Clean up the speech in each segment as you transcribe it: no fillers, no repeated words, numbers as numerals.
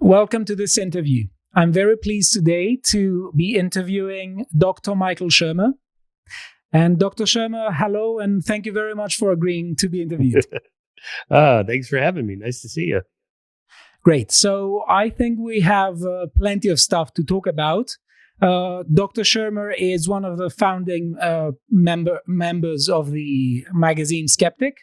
Welcome to this interview. I'm very pleased today to be interviewing Dr. Michael Shermer. And Dr. Shermer, hello, and thank you very much for agreeing to be interviewed. Thanks for having me. Nice to see you. Great. So I think we have plenty of stuff to talk about. Dr. Shermer is one of the founding members of the magazine Skeptic.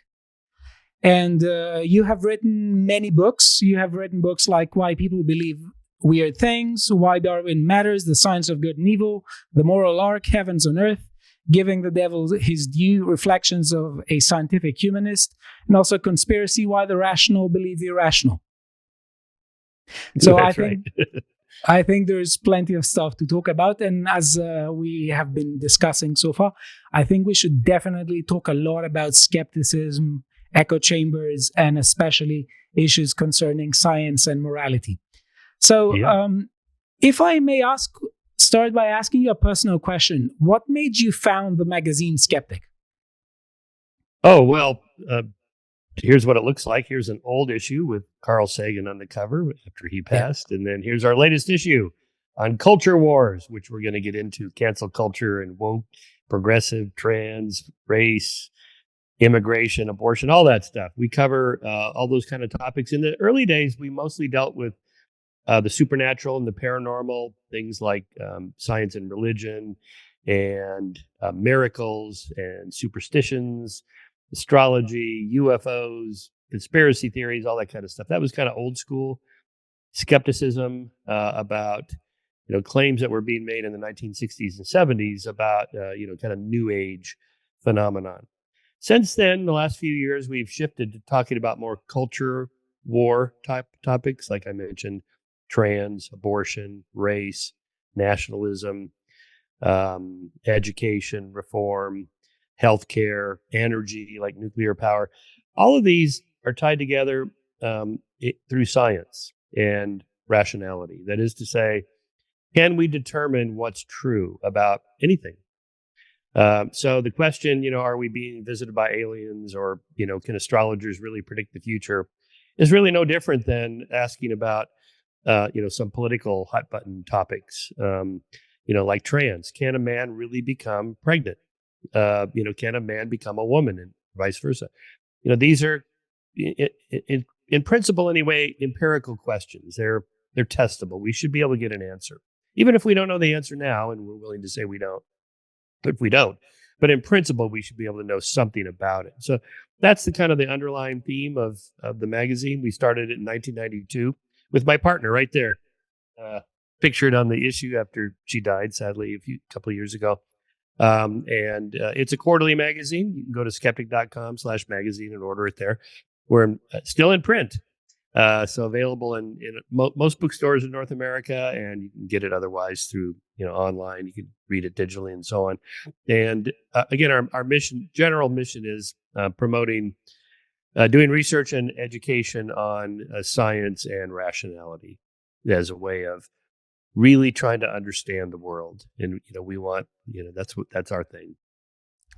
And you have written many books. You have written books like Why People Believe Weird Things, Why Darwin Matters, The Science of Good and Evil, The Moral Arc, Heavens on Earth, Giving the Devil His Due, Reflections of a Scientific Humanist, and also Conspiracy, Why the Rational Believe the Irrational. So I think there's plenty of stuff to talk about. And as we have been discussing so far, I think we should definitely talk a lot about skepticism, echo chambers, and especially issues concerning science and morality. So if I may start by asking you a personal question, what made you found the magazine Skeptic? Oh, well, here's what it looks like. Here's an old issue with Carl Sagan on the cover after he passed. Yeah. And then here's our latest issue on culture wars, which we're going to get into: cancel culture and woke, progressive, trans, race, immigration, abortion, all that stuff. We cover all those kind of topics. In the early days, we mostly dealt with the supernatural and the paranormal, things like science and religion and miracles and superstitions, astrology, UFOs, conspiracy theories, all that kind of stuff. That was kind of old school skepticism about claims that were being made in the 1960s and 70s about kind of new age phenomenon. Since then, the last few years, we've shifted to talking about more culture war type topics, like I mentioned: trans, abortion, race, nationalism, education, reform, healthcare, energy, like nuclear power. All of these are tied together through science and rationality. That is to say, can we determine what's true about anything? So the question, are we being visited by aliens, or, can astrologers really predict the future, is really no different than asking about, some political hot button topics, like trans. Can a man really become pregnant? Can a man become a woman, and vice versa? These are, in principle anyway, empirical questions. They're testable. We should be able to get an answer, even if we don't know the answer now, and we're willing to say we don't. If we don't, but in principle, we should be able to know something about it. So that's the kind of the underlying theme of the magazine. We started it in 1992 with my partner right there, pictured on the issue after she died, sadly, a couple of years ago. And it's a quarterly magazine. You can go to skeptic.com/magazine and order it there. We're still in print. So available in most bookstores in North America, and you can get it otherwise through online. You can read it digitally and so on. And again, our general mission is promoting, doing research and education on science and rationality as a way of really trying to understand the world. And we want that's our thing.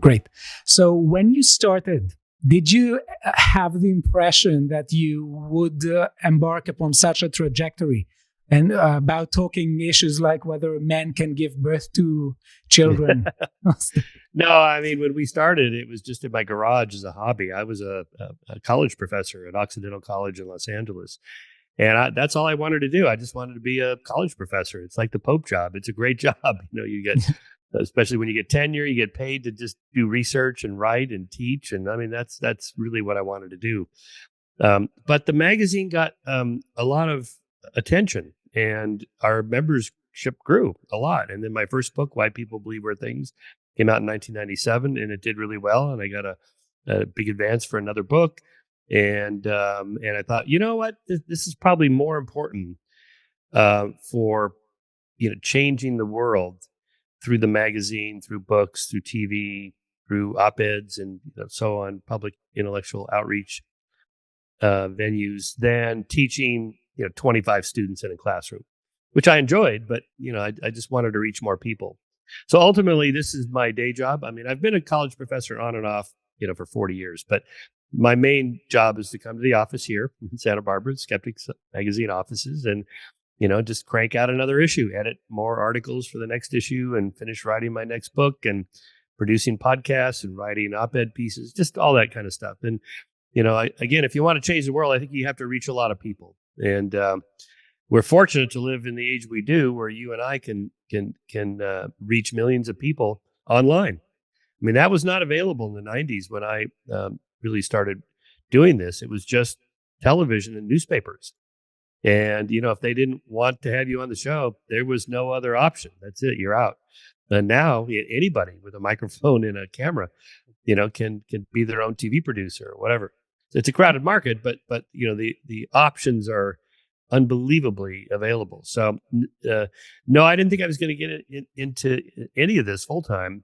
Great. So when you started, did you have the impression that you would embark upon such a trajectory, and about talking issues like whether men can give birth to children? No, I mean, when we started, it was just in my garage as a hobby. I was a college professor at Occidental College in Los Angeles, and that's all I wanted to do. I just wanted to be a college professor. It's like the Pope job. It's a great job. You get especially when you get tenure, you get paid to just do research and write and teach. And I mean, that's really what I wanted to do. But the magazine got a lot of attention, and our membership grew a lot. And then my first book, Why People Believe Weird Things, came out in 1997, and it did really well. And I got a big advance for another book. And I thought, you know what, this is probably more important for changing the world through the magazine, through books, through TV, through op-eds, and so on, public intellectual outreach venues, than teaching 25 students in a classroom, which I enjoyed, but I just wanted to reach more people. So ultimately, this is my day job. I mean, I've been a college professor on and off, for 40 years, but my main job is to come to the office here in Santa Barbara, Skeptics Magazine offices, and just crank out another issue, edit more articles for the next issue, and finish writing my next book, and producing podcasts and writing op-ed pieces, just all that kind of stuff. And again, if you want to change the world, I think you have to reach a lot of people. And we're fortunate to live in the age we do, where you and I can reach millions of people online. I mean, that was not available in the 90s when I really started doing this. It was just television and newspapers. And, if they didn't want to have you on the show, there was no other option. That's it. You're out. And now anybody with a microphone and a camera, can be their own TV producer or whatever. It's a crowded market, but the options are unbelievably available. So no, I didn't think I was going to get into any of this full time.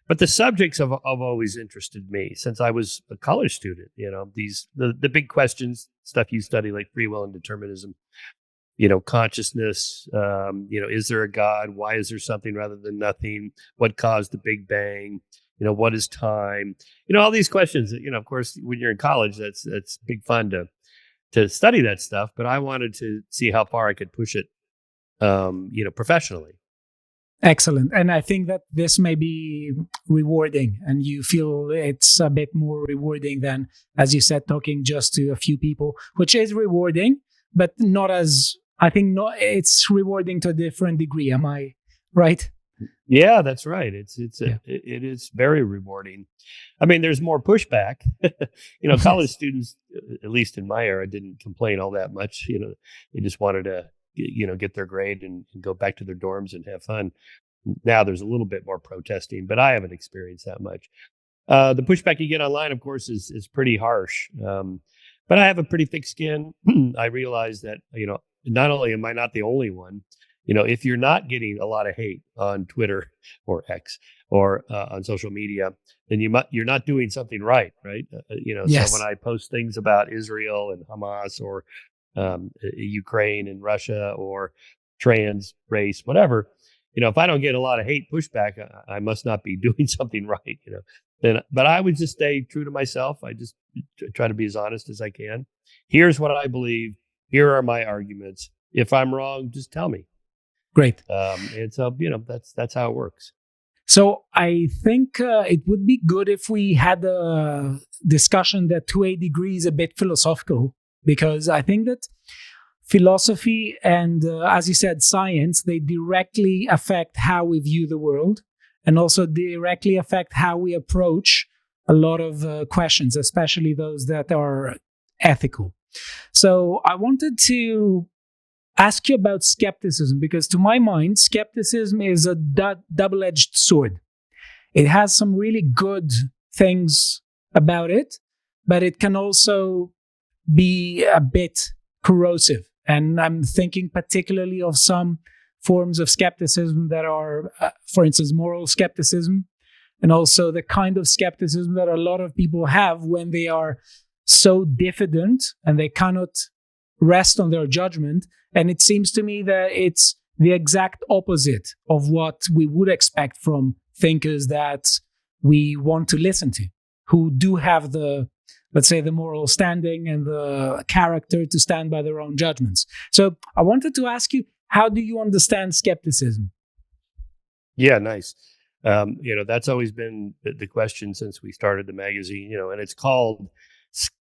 But the subjects have always interested me since I was a college student. The big questions, stuff you study, like free will and determinism, consciousness, is there a God? Why is there something rather than nothing? What caused the Big Bang? What is time? All these questions that, of course, when you're in college, that's big fun to study that stuff. But I wanted to see how far I could push it, professionally. Excellent. And I think that this may be rewarding, and you feel it's a bit more rewarding than, as you said, talking just to a few people, which is rewarding, but not as, I think not, it's rewarding to a different degree. Am I right? Yeah, that's right. It is very rewarding. I mean, there's more pushback. College students, at least in my era, didn't complain all that much. They just wanted to get their grade and go back to their dorms and have fun. Now there's a little bit more protesting, but I haven't experienced that much. The pushback you get online, of course, is pretty harsh. But I have a pretty thick skin. I realize that, not only am I not the only one, if you're not getting a lot of hate on Twitter or X or on social media, then you're not doing something right. Yes. So when I post things about Israel and Hamas or Ukraine and Russia or trans race, whatever, if I don't get a lot of hate pushback, I must not be doing something right. But I would just stay true to myself. I just try to be as honest as I can. Here's what I believe. Here are my arguments. If I'm wrong, just tell me. Great. And so, that's how it works. So I think it would be good if we had a discussion that to a degree is a bit philosophical, because I think that philosophy and, as you said, science, they directly affect how we view the world, and also directly affect how we approach a lot of questions, especially those that are ethical. So I wanted to ask you about skepticism, because to my mind, skepticism is a double-edged sword. It has some really good things about it, but it can also be a bit corrosive. And I'm thinking particularly of some forms of skepticism that are, for instance, moral skepticism, and also the kind of skepticism that a lot of people have when they are so diffident and they cannot rest on their judgment. And it seems to me that it's the exact opposite of what we would expect from thinkers that we want to listen to, who do have the, let's say, the moral standing and the character to stand by their own judgments. So I wanted to ask you, how do you understand skepticism? Yeah, nice. That's always been the question since we started the magazine, and it's called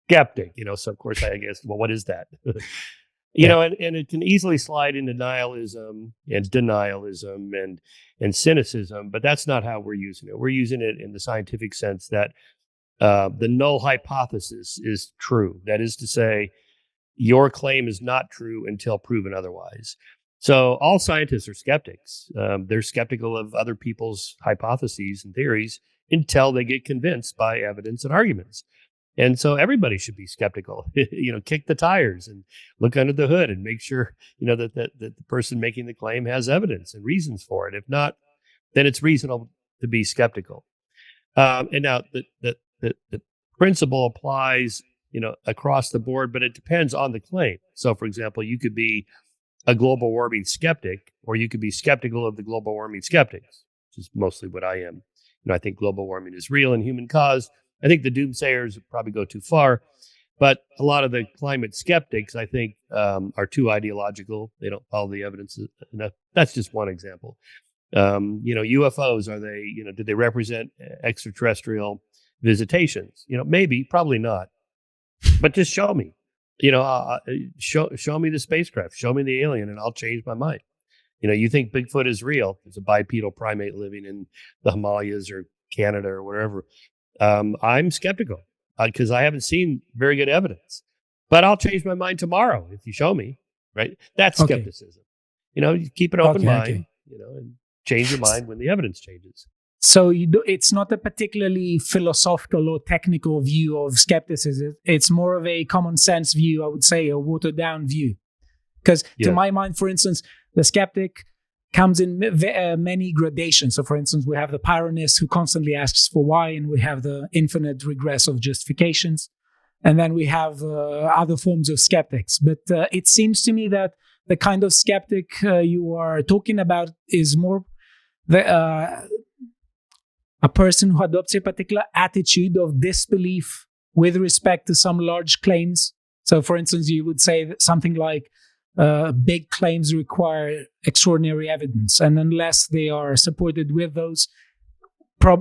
Skeptic, so of course I guess, well, what is that? And it can easily slide into nihilism and denialism and cynicism, but that's not how we're using it. We're using it in the scientific sense that the null hypothesis is true. That is to say, your claim is not true until proven otherwise. So all scientists are skeptics. They're skeptical of other people's hypotheses and theories until they get convinced by evidence and arguments. And so everybody should be skeptical, kick the tires and look under the hood and make sure, that the person making the claim has evidence and reasons for it. If not, then it's reasonable to be skeptical. And now the principle applies, across the board, but it depends on the claim. So, for example, you could be a global warming skeptic, or you could be skeptical of the global warming skeptics, which is mostly what I am. I think global warming is real and human caused. I think the doomsayers probably go too far, but a lot of the climate skeptics, I think, are too ideological. They don't follow the evidence enough. That's just one example. UFOs, are they, do they represent extraterrestrial visitations? Maybe, probably not, but just show me, show me the spacecraft, show me the alien, and I'll change my mind. You think Bigfoot is real? There's a bipedal primate living in the Himalayas or Canada or wherever. I'm skeptical because I haven't seen very good evidence, but I'll change my mind tomorrow if you show me, right? That's skepticism. You keep an open mind, and change your mind when the evidence changes. So it's not a particularly philosophical or technical view of skepticism. It's more of a common sense view, I would say, a watered down view. Because to my mind, for instance, the skeptic comes in many gradations. So, for instance, we have the Pyrrhonist who constantly asks for why, and we have the infinite regress of justifications. And then we have other forms of skeptics. But it seems to me that the kind of skeptic you are talking about is more a person who adopts a particular attitude of disbelief with respect to some large claims. So, for instance, you would say something like, big claims require extraordinary evidence, and unless they are supported with those,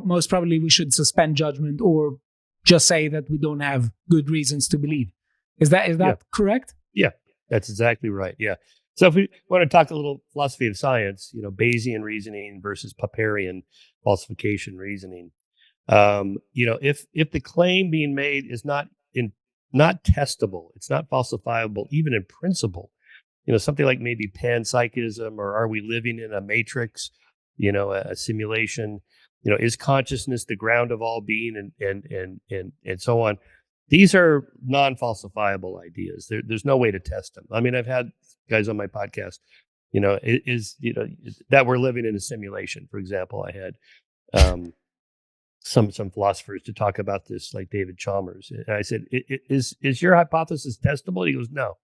most probably we should suspend judgment or just say that we don't have good reasons to believe. Is that correct? Yeah, that's exactly right. Yeah. So if we want to talk a little philosophy of science, Bayesian reasoning versus Popperian falsification reasoning. If the claim being made is not testable, it's not falsifiable, even in principle. Something like maybe panpsychism, or are we living in a matrix, a simulation, is consciousness the ground of all being, and so on. These are non-falsifiable ideas. There's no way to test them. I mean, I've had guys on my podcast, that we're living in a simulation. For example, I had some philosophers to talk about this, like David Chalmers. And I said, is your hypothesis testable? He goes, no.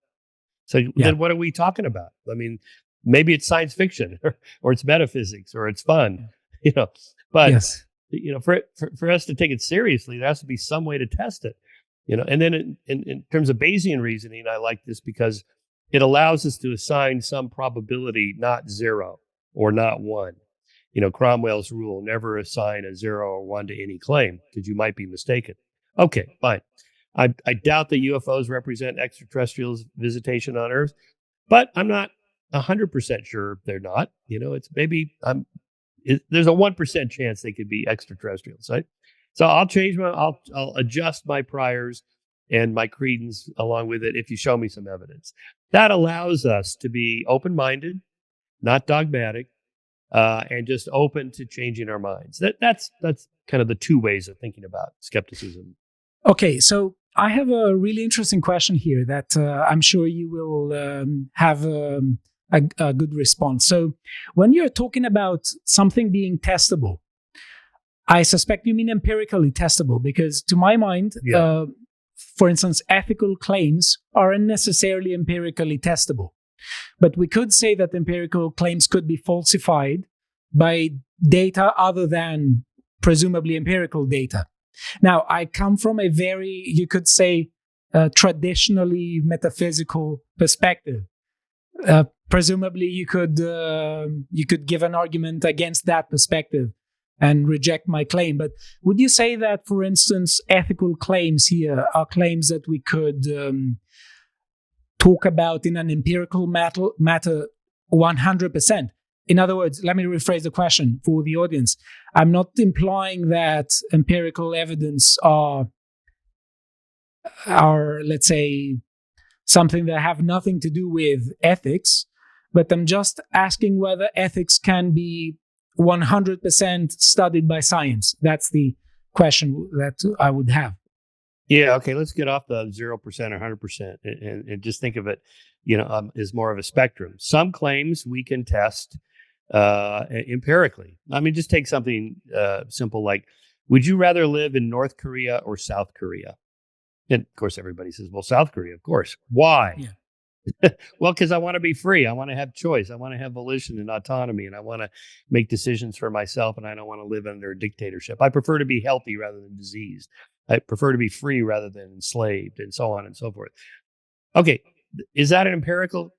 So then what are we talking about? I mean, maybe it's science fiction or it's metaphysics or it's fun, but for us to take it seriously, there has to be some way to test it, and then in terms of Bayesian reasoning, I like this because it allows us to assign some probability, not zero or not one. Cromwell's rule, never assign a 0 or 1 to any claim because you might be mistaken. Okay, fine. I doubt that UFOs represent extraterrestrials' visitation on Earth, but I'm not 100% sure they're not. It's maybe there's a 1% chance they could be extraterrestrials, right? So I'll adjust my priors and my credence along with it if you show me some evidence. That allows us to be open-minded, not dogmatic, and just open to changing our minds. That's kind of the two ways of thinking about skepticism. Okay, so I have a really interesting question here that I'm sure you will have a good response. So when you're talking about something being testable, I suspect you mean empirically testable, because to my mind, for instance, ethical claims aren't necessarily empirically testable. But we could say that empirical claims could be falsified by data other than presumably empirical data. Now, I come from a very, you could say, traditionally metaphysical perspective. Presumably, you could give an argument against that perspective and reject my claim. But would you say that, for instance, ethical claims here are claims that we could talk about in an empirical matter 100%? In other words, let me rephrase the question for the audience. I'm not implying that empirical evidence are, let's say, something that have nothing to do with ethics, but I'm just asking whether ethics can be 100% studied by science. That's the question that I would have. Yeah. Okay. Let's get off the 0% or 100% and just think of it, as more of a spectrum. Some claims we can test empirically. I mean, just take something simple like, would you rather live in North Korea or South Korea? And of course, everybody says, well, South Korea, of course. Why? Yeah. Well, because I want to be free. I want to have choice. I want to have volition and autonomy, and I want to make decisions for myself, and I don't want to live under a dictatorship. I prefer to be healthy rather than diseased. I prefer to be free rather than enslaved, and so on and so forth. Okay, is that an empirical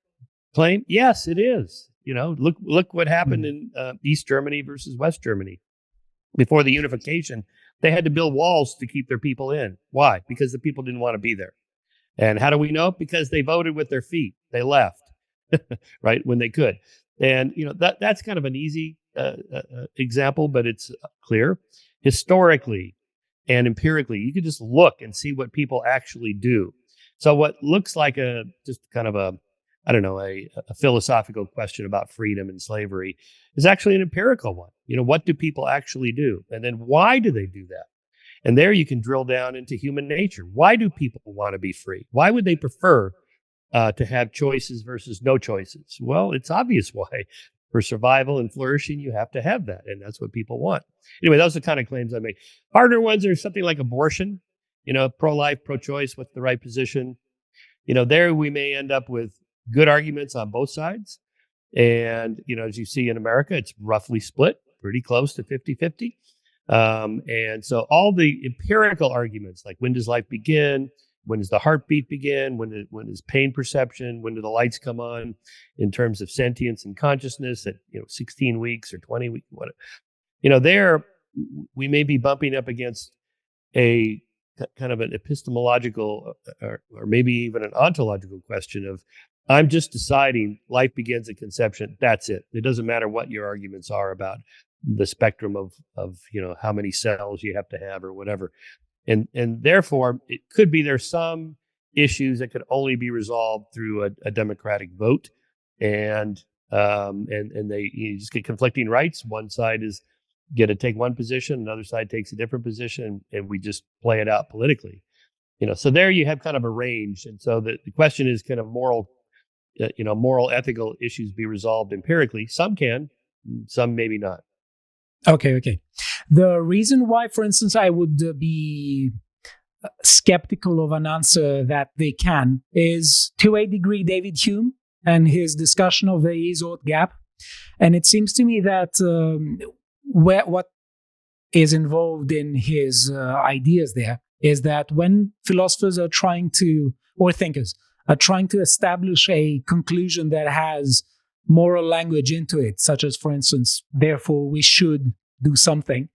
claim? Yes, it is. Look what happened in East Germany versus West Germany. Before the unification, they had to build walls to keep their people in. Why? Because the people didn't want to be there. And how do we know? Because they voted with their feet. They left, right, when they could. And that's kind of an easy example, but it's clear. Historically and empirically, you can just look and see what people actually do. So what looks like just kind of a philosophical question about freedom and slavery is actually an empirical one. What do people actually do? And then why do they do that? And there you can drill down into human nature. Why do people want to be free? Why would they prefer to have choices versus no choices? Well, it's obvious why. For survival and flourishing, you have to have that. And that's what people want. Anyway, those are the kind of claims I make. Harder ones are something like abortion, pro-life, pro-choice, what's the right position? There we may end up with good arguments on both sides. And, as you see in America, it's roughly split, pretty close to 50-50. And so all the empirical arguments, like when does life begin? When does the heartbeat begin? When is pain perception? When do the lights come on in terms of sentience and consciousness at 16 weeks or 20 weeks? There we may be bumping up against a kind of an epistemological or maybe even an ontological question of, I'm just deciding life begins at conception. That's it. It doesn't matter what your arguments are about the spectrum of how many cells you have to have or whatever. And therefore, it could be there's some issues that could only be resolved through a democratic vote, and they just get conflicting rights. One side is get to take one position, another side takes a different position, and we just play it out politically. So there you have kind of a range, and so the question is, can a moral, ethical issues be resolved empirically? Some can, some maybe not. Okay. The reason why, for instance, I would be skeptical of an answer that they can is, to a degree, David Hume and his discussion of the Izod gap. And it seems to me that what is involved in his ideas there is that when philosophers are or thinkers are trying to establish a conclusion that has moral language into it, such as, for instance, therefore we should do something,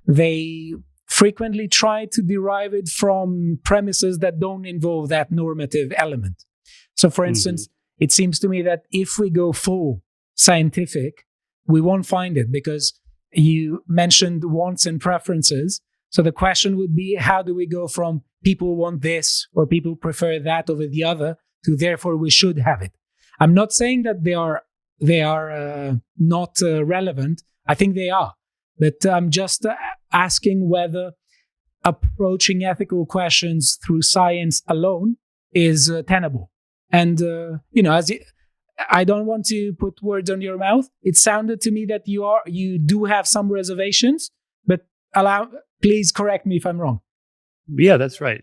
they frequently try to derive it from premises that don't involve that normative element. So, for instance, it seems to me that if we go full scientific, we won't find it, because you mentioned wants and preferences. So the question would be, how do we go from people want this or people prefer that over the other to therefore we should have it? I'm not saying that they are not relevant. I think they are. But I'm just asking whether approaching ethical questions through science alone is tenable. And, I don't want to put words on your mouth. It sounded to me that you do have some reservations, but please correct me if I'm wrong. Yeah, that's right.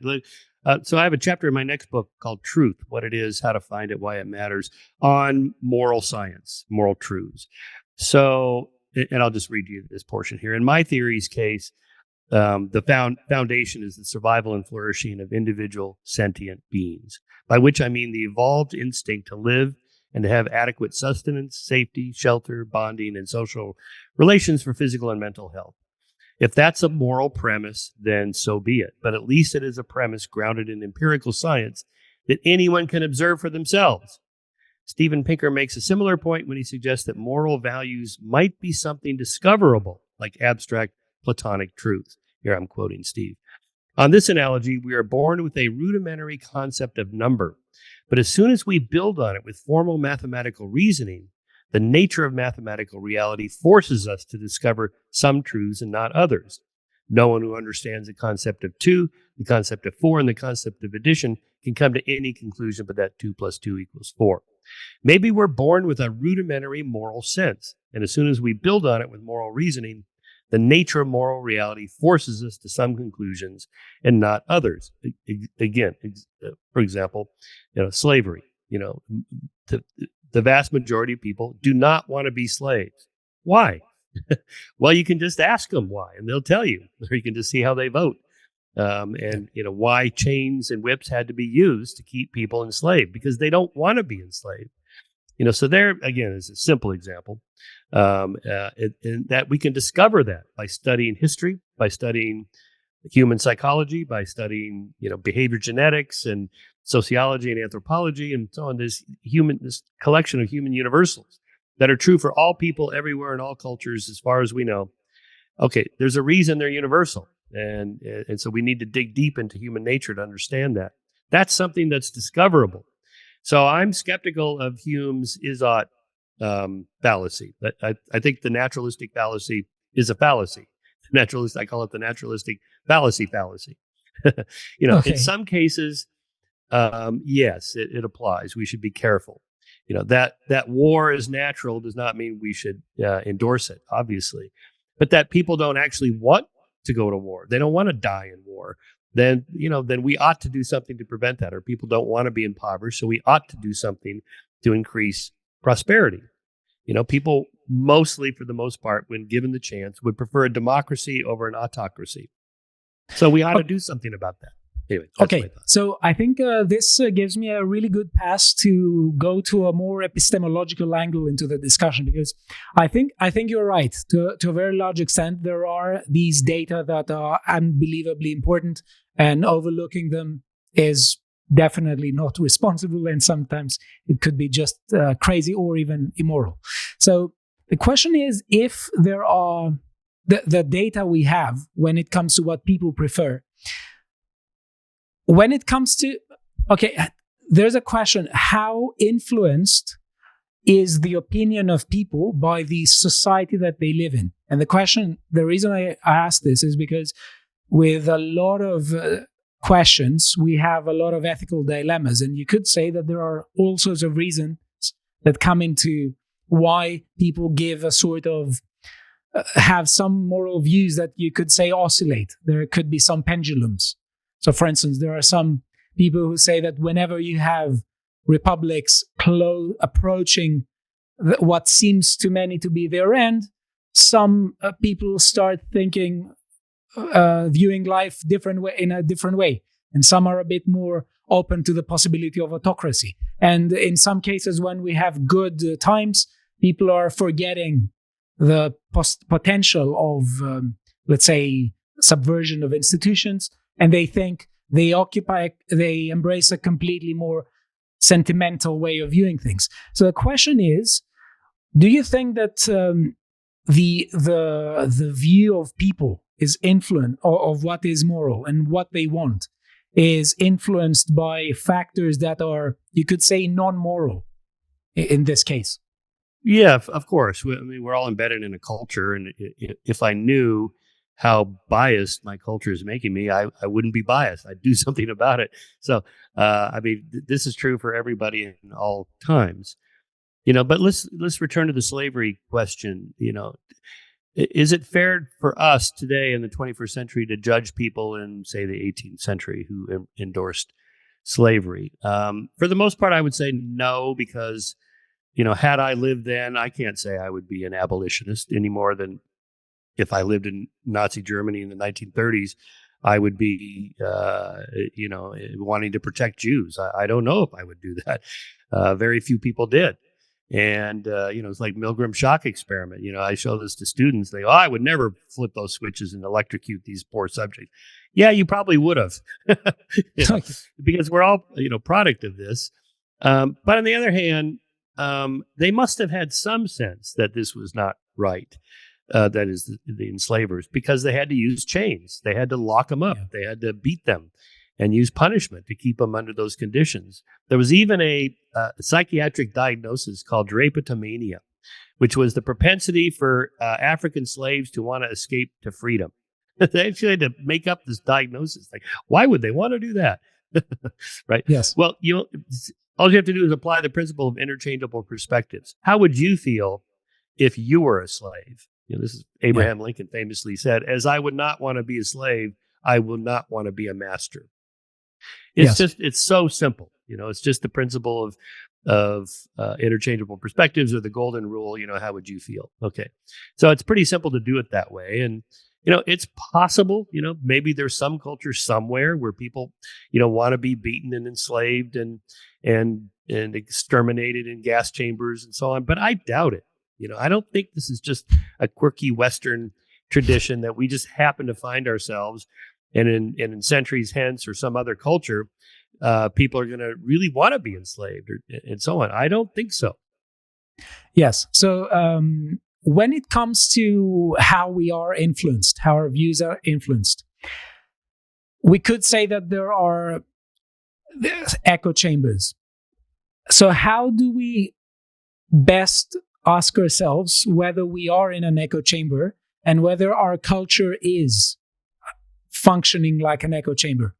So I have a chapter in my next book called Truth, What It Is, How to Find It, Why It Matters, on moral science, moral truths. So, and I'll just read you this portion here. In my theory's case, the foundation is the survival and flourishing of individual sentient beings, by which I mean the evolved instinct to live and to have adequate sustenance, safety, shelter, bonding, and social relations for physical and mental health. If that's a moral premise, then so be it. But at least it is a premise grounded in empirical science that anyone can observe for themselves. Steven Pinker makes a similar point when he suggests that moral values might be something discoverable, like abstract Platonic truths. Here I'm quoting Steve. On this analogy, we are born with a rudimentary concept of number. But as soon as we build on it with formal mathematical reasoning, the nature of mathematical reality forces us to discover some truths and not others. No one who understands the concept of 2, the concept of 4, and the concept of addition can come to any conclusion but that 2 plus 2 equals 4. Maybe we're born with a rudimentary moral sense, and as soon as we build on it with moral reasoning, the nature of moral reality forces us to some conclusions and not others. Again, for example, slavery. The vast majority of people do not want to be slaves. Why? Well, you can just ask them why, and they'll tell you, or you can just see how they vote. and why chains and whips had to be used to keep people enslaved, because they don't want to be enslaved. So there again is a simple example, and that we can discover that by studying history, by studying human psychology, by studying behavior genetics and sociology and anthropology and so on. This collection of human universals that are true for all people everywhere in all cultures, as far as we know. Okay, there's a reason they're universal. And so we need to dig deep into human nature to understand that. That's something that's discoverable. So I'm skeptical of Hume's is-ought fallacy. I think the naturalistic fallacy is a fallacy. I call it the naturalistic fallacy. Okay. In some cases, yes, it applies. We should be careful. That war is natural does not mean we should endorse it, obviously. But that people don't actually want to go to war. They don't want to die in war. Then we ought to do something to prevent that. Or people don't want to be impoverished, so we ought to do something to increase prosperity. People mostly, for the most part, when given the chance, would prefer a democracy over an autocracy. So we ought to do something about that. Anyway, okay, so I think this gives me a really good pass to go to a more epistemological angle into the discussion, because I think you're right. To a very large extent, there are these data that are unbelievably important, and overlooking them is definitely not responsible, and sometimes it could be just crazy or even immoral. So the question is, if there are the data we have when it comes to what people prefer, when it comes to, there's a question: how influenced is the opinion of people by the society that they live in? And the reason I ask this is because with a lot of questions, we have a lot of ethical dilemmas. And you could say that there are all sorts of reasons that come into why people give a sort of, have some moral views that you could say oscillate. There could be some pendulums. So, for instance, there are some people who say that whenever you have republics approaching what seems to many to be their end, some people start viewing life in a different way. And some are a bit more open to the possibility of autocracy. And in some cases, when we have good times, people are forgetting the potential of, let's say, subversion of institutions. And they think they embrace a completely more sentimental way of viewing things. So the question is, do you think that the view of people is influenced, of what is moral and what they want, is influenced by factors that are, you could say, non-moral in this case? Yeah, of course. We're all embedded in a culture, and if I knew how biased my culture is making me, I wouldn't be biased. I'd do something about it. So, this is true for everybody in all times. But let's return to the slavery question. Is it fair for us today in the 21st century to judge people in, say, the 18th century who endorsed slavery? For the most part, I would say no, because, had I lived then, I can't say I would be an abolitionist any more than if I lived in Nazi Germany in the 1930s, I would be, wanting to protect Jews. I don't know if I would do that. Very few people did. And, it's like Milgram shock experiment. I show this to students. They go, I would never flip those switches and electrocute these poor subjects. Yeah, you probably would have, because we're all, product of this. But on the other hand, they must have had some sense that this was not right. That is the enslavers, because they had to use chains. They had to lock them up. Yeah. They had to beat them and use punishment to keep them under those conditions. There was even a psychiatric diagnosis called drapetomania, which was the propensity for African slaves to want to escape to freedom. They actually had to make up this diagnosis. Like, why would they want to do that? Right? Yes. Well, all you have to do is apply the principle of interchangeable perspectives. How would you feel if you were a slave? This is Abraham Lincoln famously said, "As I would not want to be a slave, I will not want to be a master." It's so simple. It's just the principle of of interchangeable perspectives or the golden rule, how would you feel? Okay. So it's pretty simple to do it that way. And, it's possible, maybe there's some culture somewhere where people, want to be beaten and enslaved and exterminated in gas chambers and so on. But I doubt it. I don't think this is just a quirky Western tradition that we just happen to find ourselves. And in centuries hence or some other culture, people are going to really want to be enslaved and so on. I don't think so. Yes. So when it comes to how we are influenced, how our views are influenced, we could say that there are echo chambers. So how do we best ask ourselves whether we are in an echo chamber and whether our culture is functioning like an echo chamber?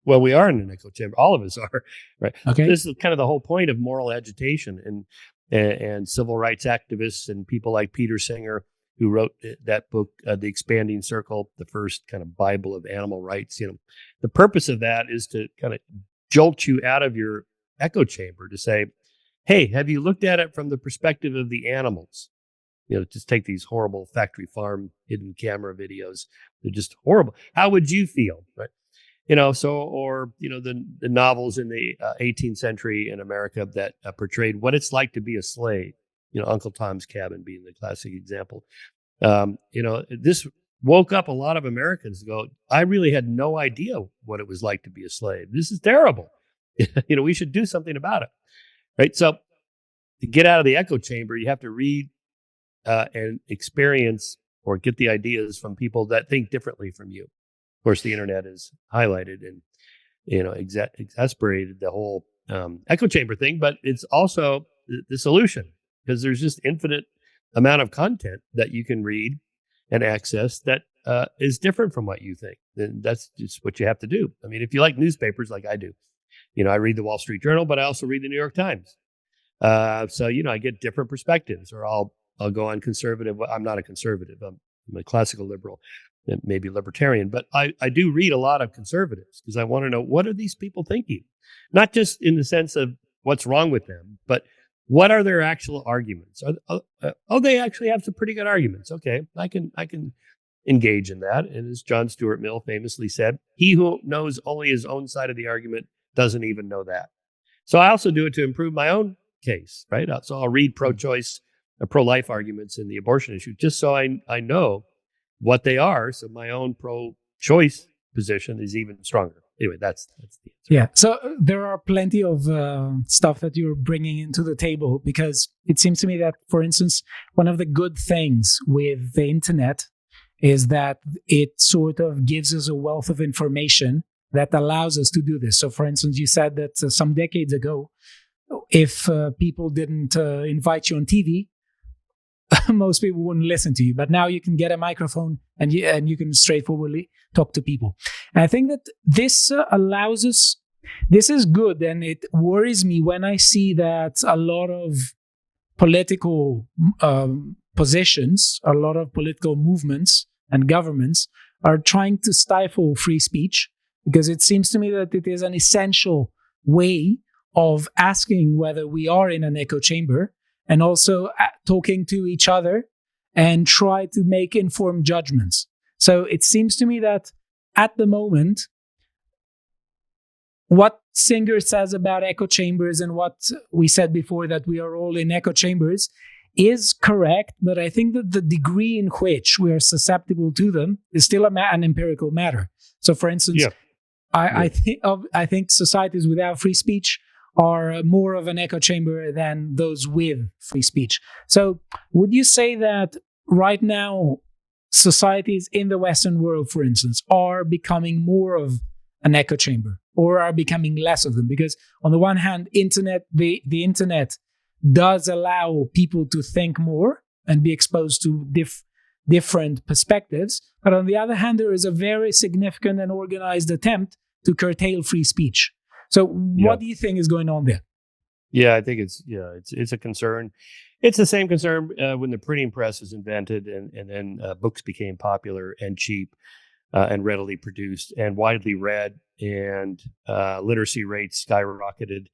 Well, we are in an echo chamber. All of us are, right? Okay. This is kind of the whole point of moral agitation and civil rights activists and people like Peter Singer, who wrote that book, The Expanding Circle, the first kind of Bible of animal rights. The purpose of that is to kind of jolt you out of your echo chamber to say, hey, have you looked at it from the perspective of the animals? Just take these horrible factory farm hidden camera videos. They're just horrible. How would you feel? Right. The novels in the 18th century in America that portrayed what it's like to be a slave, Uncle Tom's Cabin being the classic example. This woke up a lot of Americans to go, I really had no idea what it was like to be a slave. This is terrible. We should do something about it. Right. So to get out of the echo chamber, you have to read and experience or get the ideas from people that think differently from you. Of course, the internet has highlighted and exasperated the whole echo chamber thing, but it's also the solution because there's just infinite amount of content that you can read and access that is different from what you think. And that's just what you have to do. I mean, if you like newspapers like I do, I read the Wall Street Journal, but I also read the New York Times. So I get different perspectives, or I'll go on conservative. I'm not a conservative. I'm a classical liberal. Maybe libertarian, but I do read a lot of conservatives because I want to know, what are these people thinking? Not just in the sense of what's wrong with them, but what are their actual arguments? They actually have some pretty good arguments. Okay, I can engage in that. And as John Stuart Mill famously said, he who knows only his own side of the argument doesn't even know that. So I also do it to improve my own case, right? So I'll read pro-choice, pro-life arguments in the abortion issue, just so I know what they are, so my own pro-choice position is even stronger. Anyway, that's the answer. Yeah. So there are plenty of stuff that you're bringing into the table, because it seems to me that, for instance, one of the good things with the internet is that it sort of gives us a wealth of information that allows us to do this. So, for instance, you said that some decades ago, if people didn't invite you on TV, most people wouldn't listen to you. But now you can get a microphone and you can straightforwardly talk to people. And I think that this allows us, this is good. And it worries me when I see that a lot of political positions, a lot of political movements and governments are trying to stifle free speech, because it seems to me that it is an essential way of asking whether we are in an echo chamber, and also talking to each other and try to make informed judgments. So it seems to me that at the moment, what Singer says about echo chambers and what we said before, that we are all in echo chambers, is correct, but I think that the degree in which we are susceptible to them is still an empirical matter. So, for instance, I think societies without free speech are more of an echo chamber than those with free speech. So would you say that right now societies in the Western world, for instance, are becoming more of an echo chamber, or are becoming less of them? Because on the one hand, the internet does allow people to think more and be exposed to different perspectives. But on the other hand, there is a very significant and organized attempt to curtail free speech. So what do you think is going on there? Yeah, I think it's a concern. It's the same concern when the printing press was invented and then books became popular and cheap and readily produced and widely read. and literacy rates skyrocketed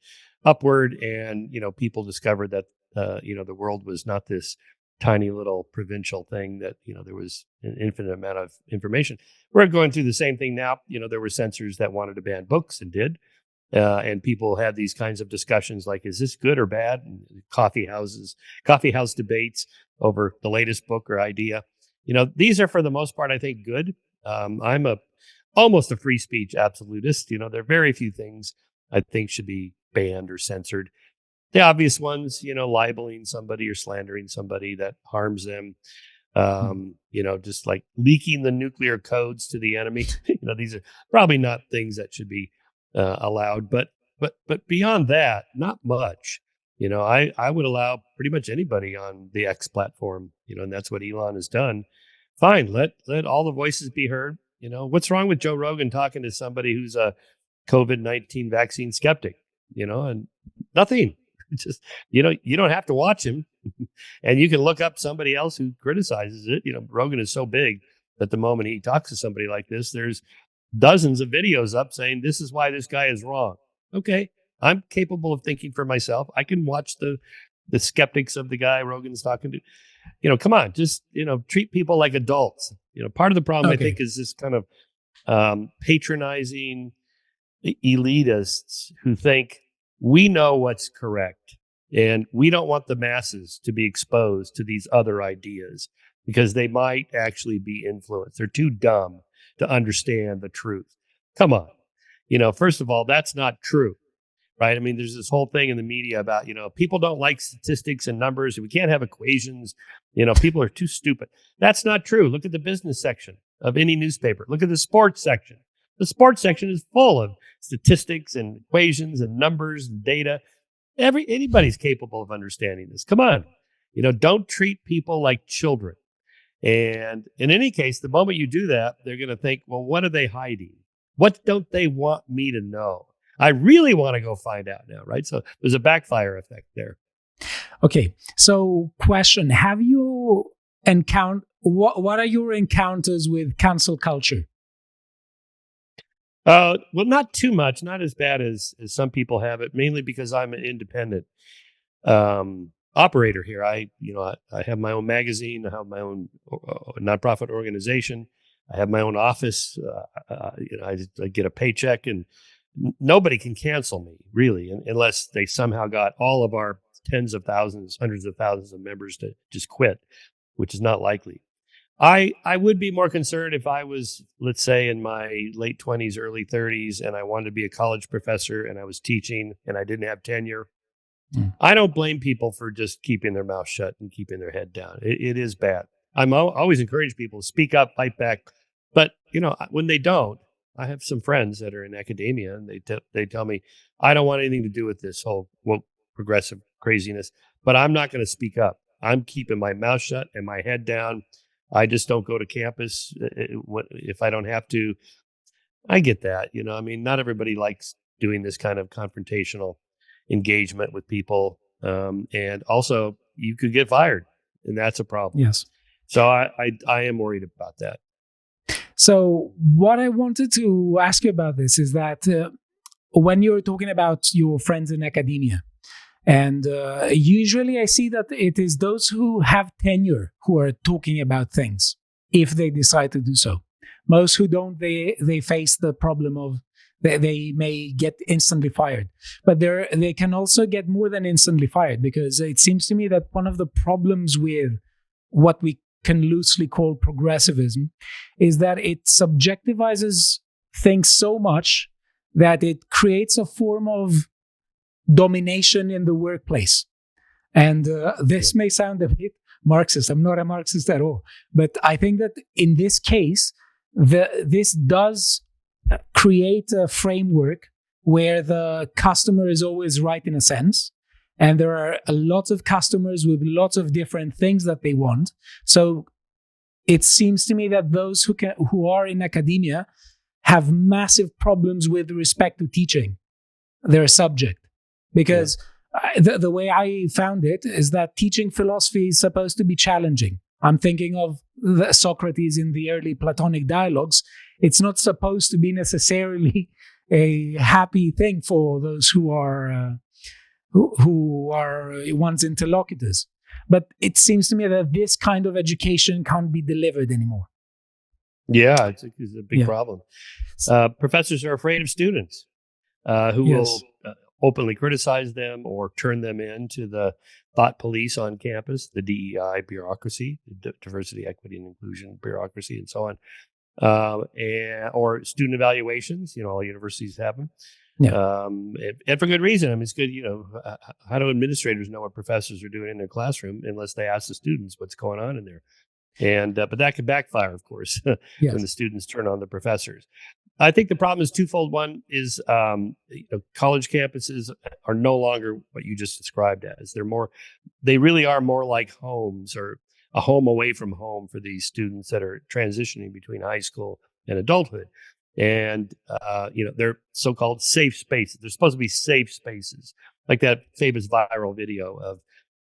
upward, and people discovered that the world was not this tiny little provincial thing, that there was an infinite amount of information. We're going through the same thing now. There were censors that wanted to ban books and did. And people had these kinds of discussions like, is this good or bad? And coffee house debates over the latest book or idea. These are for the most part, I think, good. I'm almost a free speech absolutist. There are very few things I think should be banned or censored. The obvious ones, libeling somebody or slandering somebody that harms them. Just like leaking the nuclear codes to the enemy. These are probably not things that should be allowed, but beyond that, not much. I would allow pretty much anybody on the X platform, and that's what Elon has done. Fine, let all the voices be heard. What's wrong with Joe Rogan talking to somebody who's a COVID-19 vaccine skeptic? And nothing. Just you don't have to watch him, and you can look up somebody else who criticizes it. Rogan is so big that the moment he talks to somebody like this, there's dozens of videos up saying this is why this guy is wrong. Okay, I'm capable of thinking for myself. I can watch the skeptics of the guy Rogan's talking to. Come on, just treat people like adults. Part of the problem, okay, I think, is this kind of patronizing elitists who think we know what's correct, and we don't want the masses to be exposed to these other ideas because they might actually be influenced. They're too dumb to understand the truth. Come on. First of all, that's not true, right? I mean, there's this whole thing in the media about, people don't like statistics and numbers, and we can't have equations. People are too stupid. That's not true. Look at the business section of any newspaper. Look at the sports section. The sports section is full of statistics and equations and numbers and data. Anybody's capable of understanding this. Come on. Don't treat people like children. And in any case, the moment you do that, they're going to think, well, what are they hiding? What don't they want me to know? I really want to go find out now, right? So there's a backfire effect there. Okay. So question, have you encountered, what are your encounters with cancel culture? Well, not too much, not as bad as some people have it, mainly because I'm an independent operator here. I have my own magazine. I have my own nonprofit organization. I have my own office. I get a paycheck, and nobody can cancel me, really, unless they somehow got all of our tens of thousands, hundreds of thousands of members to just quit, which is not likely. I would be more concerned if I was, let's say, in my late 20s, early 30s, and I wanted to be a college professor and I was teaching and I didn't have tenure. I don't blame people for just keeping their mouth shut and keeping their head down. It is bad. I'm always encourage people to speak up, fight back. But, when they don't, I have some friends that are in academia, and they tell me, I don't want anything to do with this whole woke progressive craziness, but I'm not going to speak up. I'm keeping my mouth shut and my head down. I just don't go to campus if I don't have to. I get that. Not everybody likes doing this kind of confrontational engagement with people. And also, you could get fired, and that's a problem. Yes. So I am worried about that. So what I wanted to ask you about this is that when you're talking about your friends in academia, and usually I see that it is those who have tenure who are talking about things, if they decide to do so. Most who don't, they face the problem of they may get instantly fired. But they can also get more than instantly fired, because it seems to me that one of the problems with what we can loosely call progressivism is that it subjectivizes things so much that it creates a form of domination in the workplace. And this may sound a bit Marxist. I'm not a Marxist at all. But I think that in this case, this does create a framework where the customer is always right in a sense. And there are a lot of customers with lots of different things that they want. So it seems to me that those who are in academia have massive problems with respect to teaching their subject. Because the way I found it is that teaching philosophy is supposed to be challenging. I'm thinking of Socrates in the early Platonic dialogues. It's not supposed to be necessarily a happy thing for those who are one's interlocutors. But it seems to me that this kind of education can't be delivered anymore. Yeah, it's a big problem. Professors are afraid of students who will openly criticize them or turn them into the thought police on campus, the DEI bureaucracy, the diversity, equity, and inclusion bureaucracy, and so on. Or student evaluations, all universities have them. And for good reason. I mean, it's good, how do administrators know what professors are doing in their classroom unless they ask the students what's going on in there? And but that could backfire, of course, when the students turn on the professors. I think the problem is twofold. One is college campuses are no longer what you just described as. They really are more like homes, or a home away from home for these students that are transitioning between high school and adulthood. And, they're so-called safe spaces. They're supposed to be safe spaces, like that famous viral video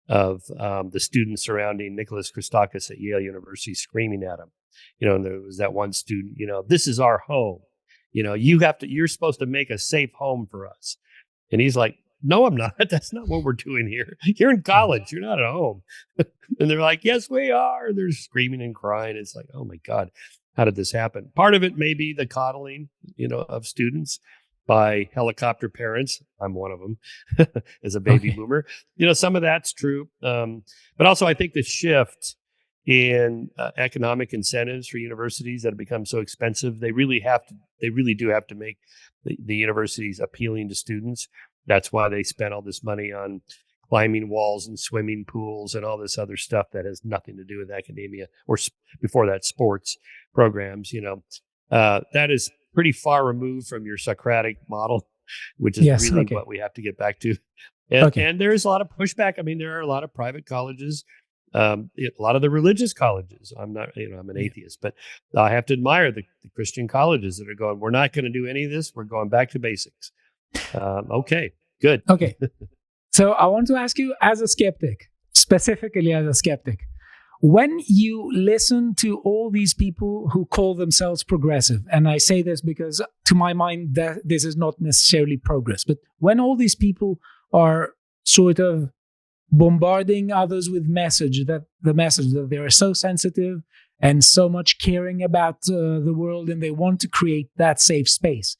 of the students surrounding Nicholas Christakis at Yale University screaming at him. And there was that one student, this is our home. You're supposed to make a safe home for us. And he's like, no, I'm not. That's not what we're doing here. You're in college. You're not at home. And they're like, yes, we are. They're screaming and crying. It's like, oh my God, how did this happen? Part of it may be the coddling, of students by helicopter parents. I'm one of them as a baby boomer. Some of that's true. But also I think the shift in economic incentives for universities that have become so expensive, they really do have to make the universities appealing to students. That's why they spent all this money on climbing walls and swimming pools and all this other stuff that has nothing to do with academia, or before that, sports programs. That is pretty far removed from your Socratic model, which is what we have to get back to. And there is a lot of pushback. I mean, there are a lot of private colleges, a lot of the religious colleges. I'm not, I'm an atheist, but I have to admire the Christian colleges that are going, we're not going to do any of this. We're going back to basics. Okay, good. Okay. So I want to ask you, as a skeptic, specifically as a skeptic, when you listen to all these people who call themselves progressive, and I say this because to my mind that this is not necessarily progress, but when all these people are sort of bombarding others with the message that they are so sensitive and so much caring about the world, and they want to create that safe space,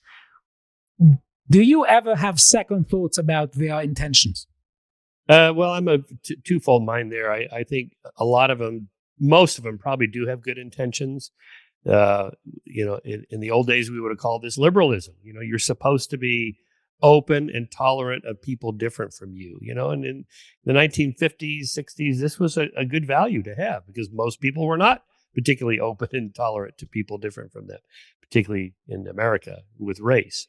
do you ever have second thoughts about their intentions? Well, I'm a twofold mind there. I think a lot of them, most of them probably do have good intentions. In the old days, we would have called this liberalism. You're supposed to be open and tolerant of people different from you, and in the 1950s, 60s, this was a good value to have, because most people were not particularly open and tolerant to people different from them, particularly in America with race.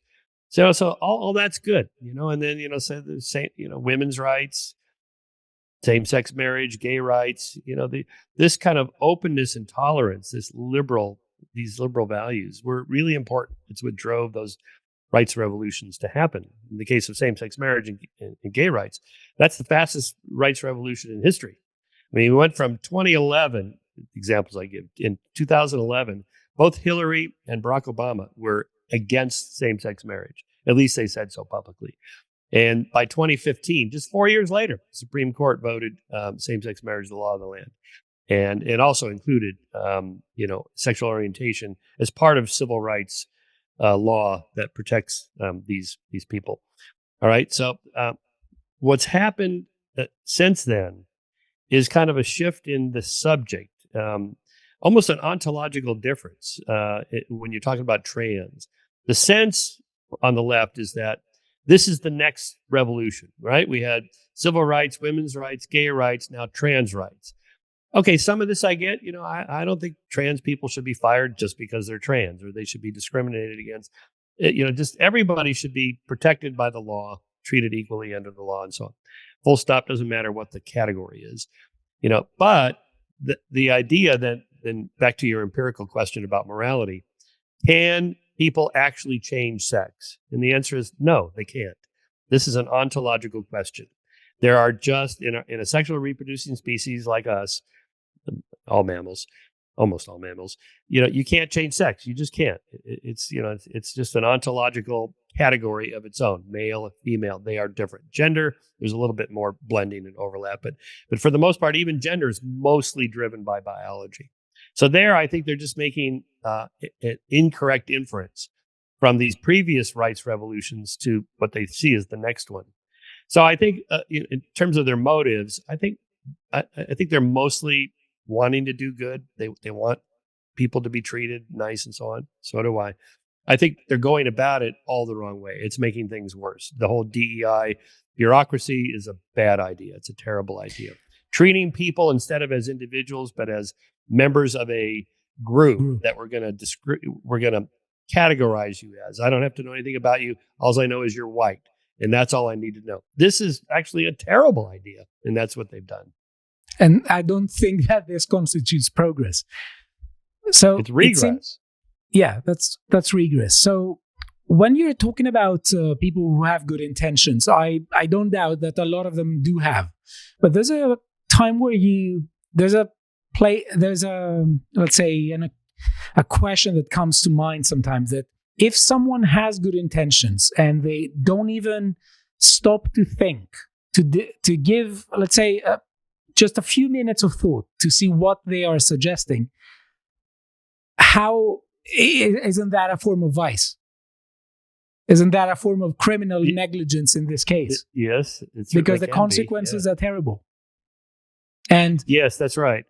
So all that's good, and then, so the same, women's rights, same-sex marriage, gay rights, this kind of openness and tolerance, these liberal values were really important. It's what drove those rights revolutions to happen. In the case of same-sex marriage and gay rights, that's the fastest rights revolution in history. I mean, we went from 2011, examples I give, in 2011, both Hillary and Barack Obama were against same-sex marriage. At least they said so publicly. And by 2015, just 4 years later, the Supreme Court voted same-sex marriage the law of the land. And it also included, sexual orientation as part of civil rights law that protects these people. All right. So what's happened since then is kind of a shift in the subject, almost an ontological difference when you're talking about trans. The sense on the left is that this is the next revolution, right? We had civil rights, women's rights, gay rights, now trans rights. Okay, some of this I get. I don't think trans people should be fired just because they're trans, or they should be discriminated against. Just everybody should be protected by the law, treated equally under the law, and so on. Full stop. Doesn't matter what the category is. But the idea that, then back to your empirical question about morality, can people actually change sex? And the answer is no, they can't. This is an ontological question. There are just, in a sexual reproducing species like us, all mammals, almost all mammals, you can't change sex. You just can't. It's just an ontological category of its own. Male and female, they are different. Gender, there's a little bit more blending and overlap, but for the most part, even gender is mostly driven by biology. So there, I think they're just making an incorrect inference from these previous rights revolutions to what they see as the next one. So I think, in terms of their motives, I think they're mostly wanting to do good. They want people to be treated nice and so on. So do I. I think they're going about it all the wrong way. It's making things worse. The whole DEI bureaucracy is a bad idea. It's a terrible idea. Treating people instead of as individuals, but as members of a group that we're going to categorize you as. I don't have to know anything about you. All I know is you're white, and that's all I need to know. This is actually a terrible idea, and that's what they've done. And I don't think that this constitutes progress. So it's regress. That's regress. So when you're talking about people who have good intentions, I don't doubt that a lot of them do have. But there's a time where there's a let's say a question that comes to mind sometimes, that if someone has good intentions and they don't even stop to think, to give, let's say, just a few minutes of thought to see what they are suggesting, how isn't that a form of vice? Isn't that a form of criminal negligence in this case? Yes, because the consequences are terrible. And yes, that's right.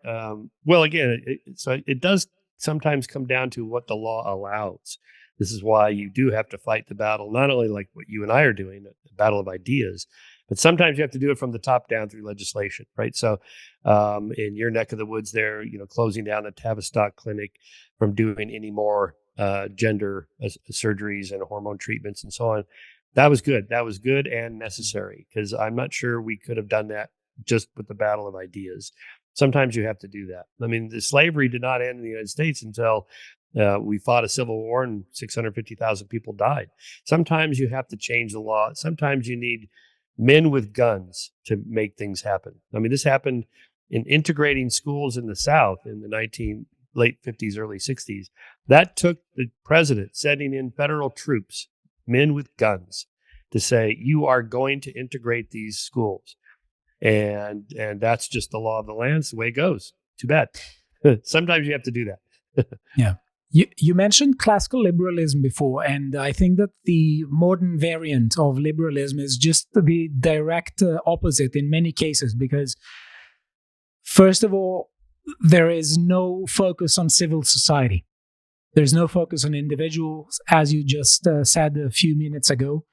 Well, again, it does sometimes come down to what the law allows. This is why you do have to fight the battle, not only like what you and I are doing, the battle of ideas, but sometimes you have to do it from the top down through legislation, right? So in your neck of the woods there, closing down the Tavistock clinic from doing any more gender surgeries and hormone treatments and so on. That was good. That was good and necessary, because I'm not sure we could have done that just with the battle of ideas. Sometimes you have to do that. I mean, the slavery did not end in the United States until we fought a civil war and 650,000 people died. Sometimes you have to change the law. Sometimes you need men with guns to make things happen. I mean, this happened in integrating schools in the South in the late 50s, early 60s. That took the president setting in federal troops, men with guns, to say, you are going to integrate these schools. And that's just the law of the land. It's the way it goes. Too bad. Sometimes you have to do that. Yeah. You mentioned classical liberalism before, and I think that the modern variant of liberalism is just the direct opposite in many cases, because first of all, there is no focus on civil society. There's no focus on individuals, as you just said a few minutes ago.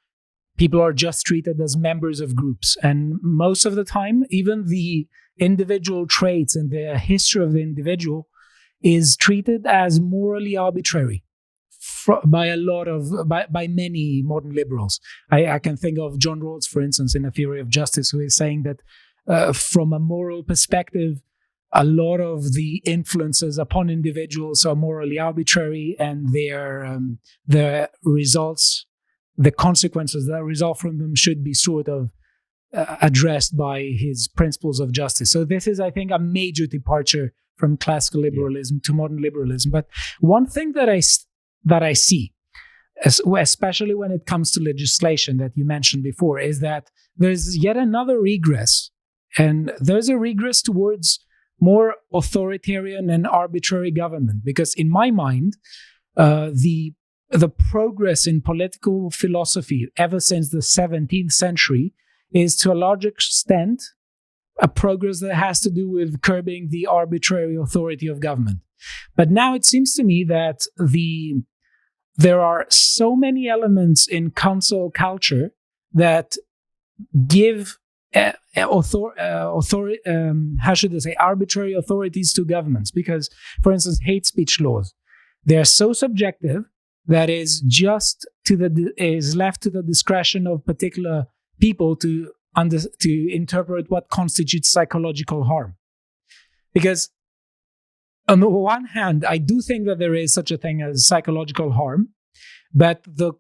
People are just treated as members of groups. And most of the time, even the individual traits and the history of the individual is treated as morally arbitrary by many modern liberals. I can think of John Rawls, for instance, in A Theory of Justice, who is saying that from a moral perspective, a lot of the influences upon individuals are morally arbitrary, and their results, the consequences that result from them, should be sort of addressed by his principles of justice. So this is, I think, a major departure from classical liberalism to modern liberalism. But one thing that I see, especially when it comes to legislation that you mentioned before, is that there's yet another regress. And there's a regress towards more authoritarian and arbitrary government. Because in my mind, the progress in political philosophy ever since the 17th century is to a large extent a progress that has to do with curbing the arbitrary authority of government. But now it seems to me that there are so many elements in council culture that give arbitrary authorities to governments. Because, for instance, hate speech laws, they are so subjective that is left to the discretion of particular people to interpret what constitutes psychological harm. Because on the one hand, I do think that there is such a thing as psychological harm, but the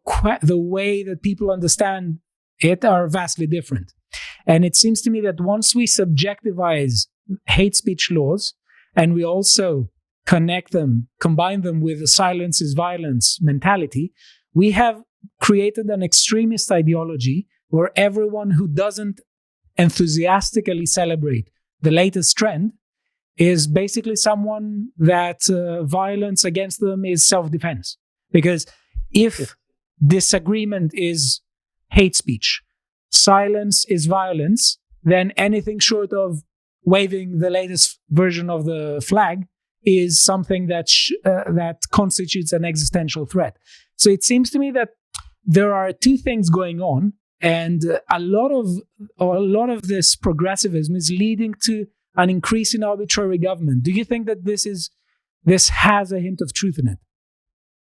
way that people understand it are vastly different. And it seems to me that once we subjectivize hate speech laws, and we also combine them with the silence is violence mentality, we have created an extremist ideology where everyone who doesn't enthusiastically celebrate the latest trend is basically someone that violence against them is self-defense. Because if disagreement is hate speech, silence is violence, then anything short of waving the latest version of the flag is something that that constitutes an existential threat. So it seems to me that there are two things going on, and a lot of this progressivism is leading to an increase in arbitrary government. Do you think that this has a hint of truth in it?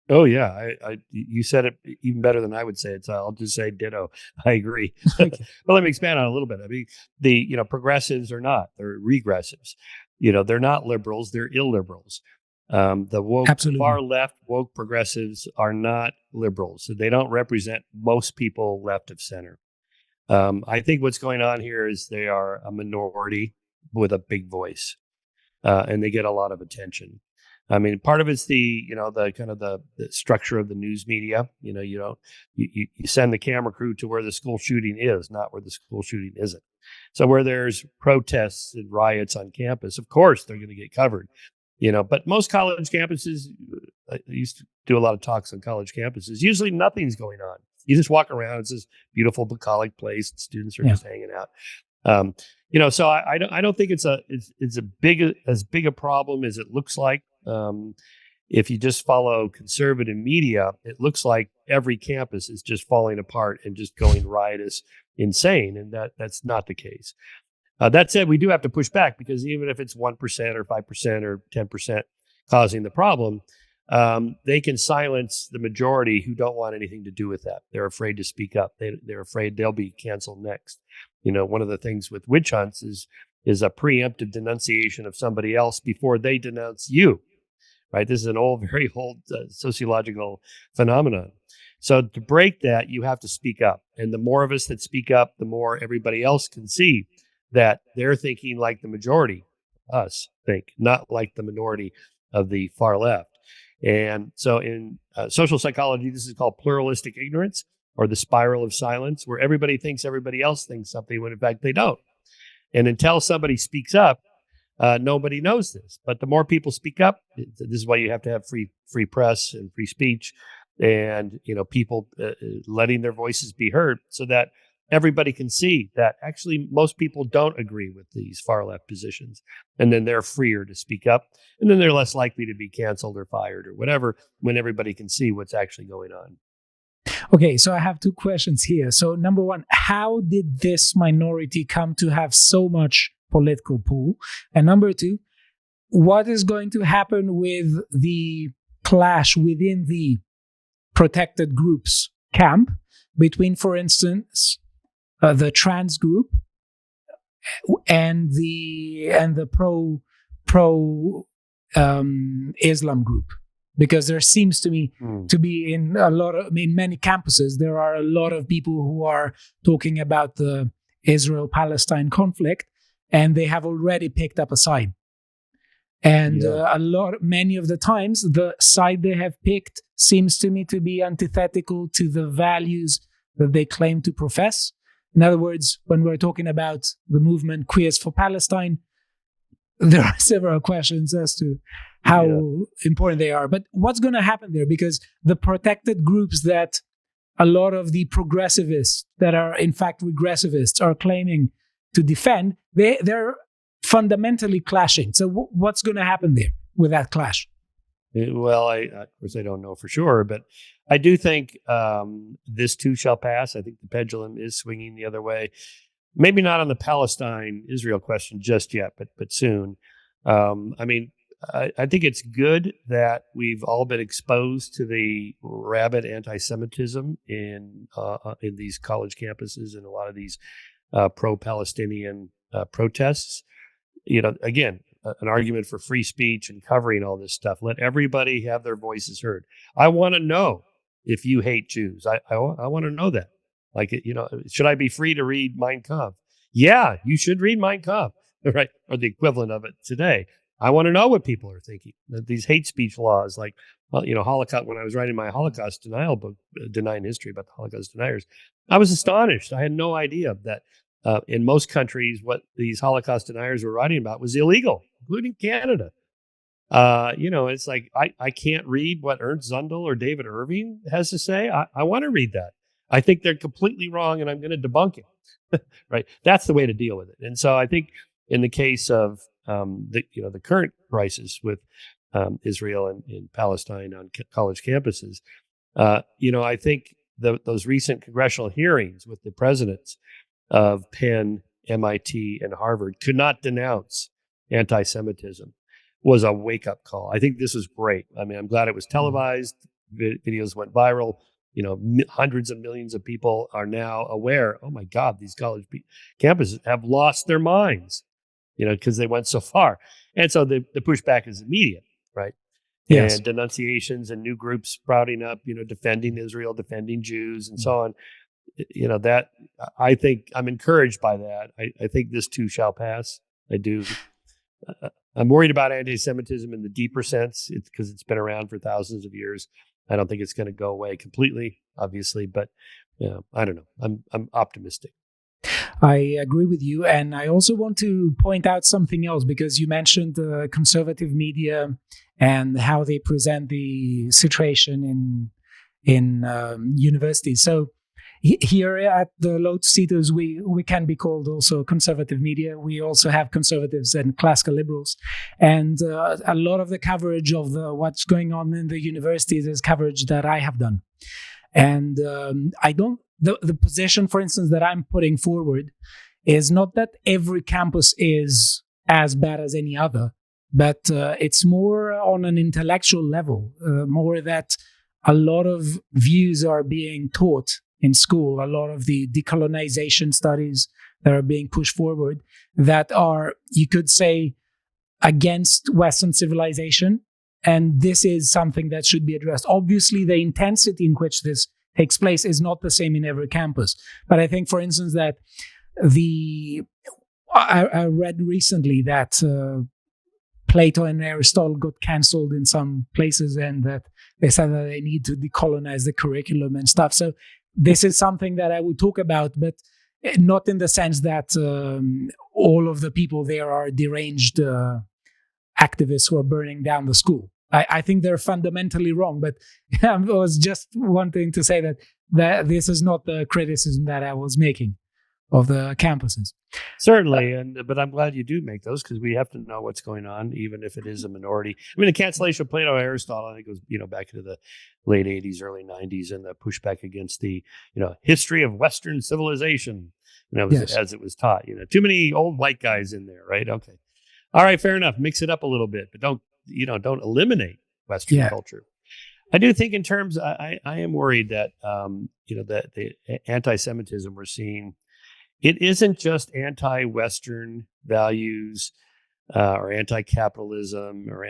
Oh yeah, you said it even better than I would say it. So I'll just say ditto. I agree. But let me expand on it a little bit. I mean, the progressives are not; they're regressives. They're not liberals; they're illiberals. The woke, far left woke progressives are not liberals. So they don't represent most people left of center. I think what's going on here is they are a minority with a big voice, and they get a lot of attention. I mean, part of it's the kind of the structure of the news media. You send the camera crew to where the school shooting is, not where the school shooting isn't. So where there's protests and riots on campus, of course they're going to get covered. But most college campuses, I used to do a lot of talks on college campuses. Usually nothing's going on. You just walk around. It's this beautiful bucolic place. And students are just hanging out. So I don't think it's as big a problem as it looks like. If you just follow conservative media, it looks like every campus is just falling apart and just going riotous, insane, and that's not the case. That said, we do have to push back, because even if it's 1% or 5% or 10% causing the problem, they can silence the majority who don't want anything to do with that. They're afraid to speak up. They're afraid they'll be canceled next. One of the things with witch hunts is a preemptive denunciation of somebody else before they denounce you. Right? This is very old sociological phenomenon. So to break that, you have to speak up. And the more of us that speak up, the more everybody else can see that they're thinking like the majority, us think, not like the minority of the far left. And so in social psychology, this is called pluralistic ignorance, or the spiral of silence, where everybody thinks everybody else thinks something when in fact they don't. And until somebody speaks up, nobody knows this. But the more people speak up, this is why you have to have free press and free speech, and people letting their voices be heard, so that everybody can see that actually most people don't agree with these far left positions, and then they're freer to speak up, and then they're less likely to be canceled or fired or whatever, when everybody can see what's actually going on. Okay, so I have two questions here. So number one, how did this minority come to have so much political pull? And number two, what is going to happen with the clash within the protected groups camp between, for instance, the trans group and the pro Islam group? Because there seems to me to be in many campuses, there are a lot of people who are talking about the Israel-Palestine conflict, and they have already picked up a side. And many of the times, the side they have picked seems to me to be antithetical to the values that they claim to profess. In other words, when we're talking about the movement Queers for Palestine, there are several questions as to how important they are. But what's going to happen there? Because the protected groups that a lot of the progressivists that are in fact regressivists are claiming to defend, they're fundamentally clashing. So what's going to happen there with that clash? Well, of course, I don't know for sure, but I do think this too shall pass. I think the pendulum is swinging the other way. Maybe not on the Palestine-Israel question just yet, but soon. I think it's good that we've all been exposed to the rabid anti-Semitism in these college campuses and a lot of these pro-Palestinian protests. Again, an argument for free speech and covering all this stuff. Let everybody have their voices heard. I want to know if you hate Jews. I want to know that. Should I be free to read Mein Kampf? Yeah, you should read Mein Kampf, right? Or the equivalent of it today. I want to know what people are thinking. These hate speech laws, like, well, Holocaust. When I was writing my Holocaust denial book, Denying History, about the Holocaust deniers, I was astonished. I had no idea that in most countries, what these Holocaust deniers were writing about was illegal, including Canada. It's like I can't read what Ernst Zundel or David Irving has to say. I want to read that. I think they're completely wrong, and I'm going to debunk it. Right? That's the way to deal with it. And so I think in the case of the current crisis with Israel and in Palestine on college campuses, I think those recent congressional hearings with the presidents of Penn, MIT, and Harvard could not denounce anti-Semitism was a wake-up call. I think this was great. I mean, I'm glad it was televised. Videos went viral. Hundreds of millions of people are now aware. Oh my God, these college campuses have lost their minds, because they went so far. And so the pushback is immediate, right? Yes. And denunciations and new groups sprouting up, defending Israel, defending Jews, and so on. That I think I'm encouraged by that. I think this too shall pass. I do. I'm worried about anti-Semitism in the deeper sense. It's because it's been around for thousands of years. I don't think it's going to go away completely, obviously, but I don't know. I'm optimistic. I agree with you, and I also want to point out something else, because you mentioned conservative media and how they present the situation in universities. So here at the Lotus Eaters, we can be called also conservative media. We also have conservatives and classical liberals, and a lot of the coverage of what's going on in the universities is coverage that I have done, and I don't. The position, for instance, that I'm putting forward is not that every campus is as bad as any other, but it's more on an intellectual level, more that a lot of views are being taught in school, a lot of the decolonization studies that are being pushed forward that are, you could say, against Western civilization. And this is something that should be addressed. Obviously, the intensity in which this takes place is not the same in every campus. But I think, for instance, that I read recently that Plato and Aristotle got cancelled in some places, and that they said that they need to decolonize the curriculum and stuff. So this is something that I would talk about, but not in the sense that all of the people there are deranged activists who are burning down the school. I think they're fundamentally wrong, but I was just wanting to say that this is not the criticism that I was making of the campuses. Certainly, but I'm glad you do make those, because we have to know what's going on, even if it is a minority. I mean, the cancellation of Plato and Aristotle, I think, goes back into the late 80s, early 90s, and the pushback against the history of Western civilization, as it was taught. Too many old white guys in there, right? Okay, all right, fair enough. Mix it up a little bit, but don't eliminate Western culture. I do think, in terms, I am worried that that the anti-Semitism we're seeing, it isn't just anti-Western values or anti-capitalism or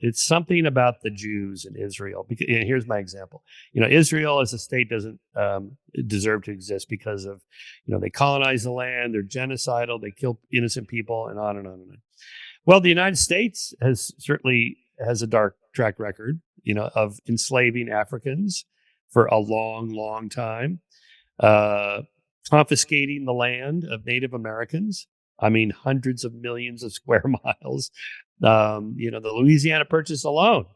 it's something about the Jews in Israel. Because, here's my example. Israel as a state doesn't deserve to exist because of, they colonize the land, they're genocidal, they kill innocent people, and on and on and on. Well, the United States certainly has a dark track record, of enslaving Africans for a long, long time. Confiscating the land of Native Americans. I mean, hundreds of millions of square miles. The Louisiana Purchase alone.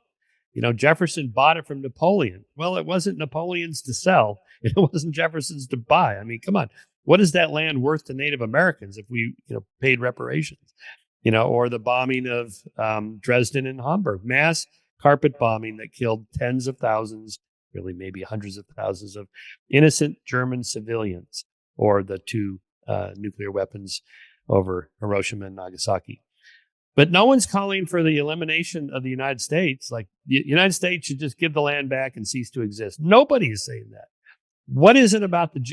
Jefferson bought it from Napoleon. Well, it wasn't Napoleon's to sell. It wasn't Jefferson's to buy. I mean, come on. What is that land worth to Native Americans if we, paid reparations? Or the bombing of Dresden and Hamburg, mass carpet bombing that killed tens of thousands, really maybe hundreds of thousands of innocent German civilians. Or the two nuclear weapons over Hiroshima and Nagasaki. But no one's calling for the elimination of the United States. Like, the United States should just give the land back and cease to exist. Nobody is saying that. What is it about and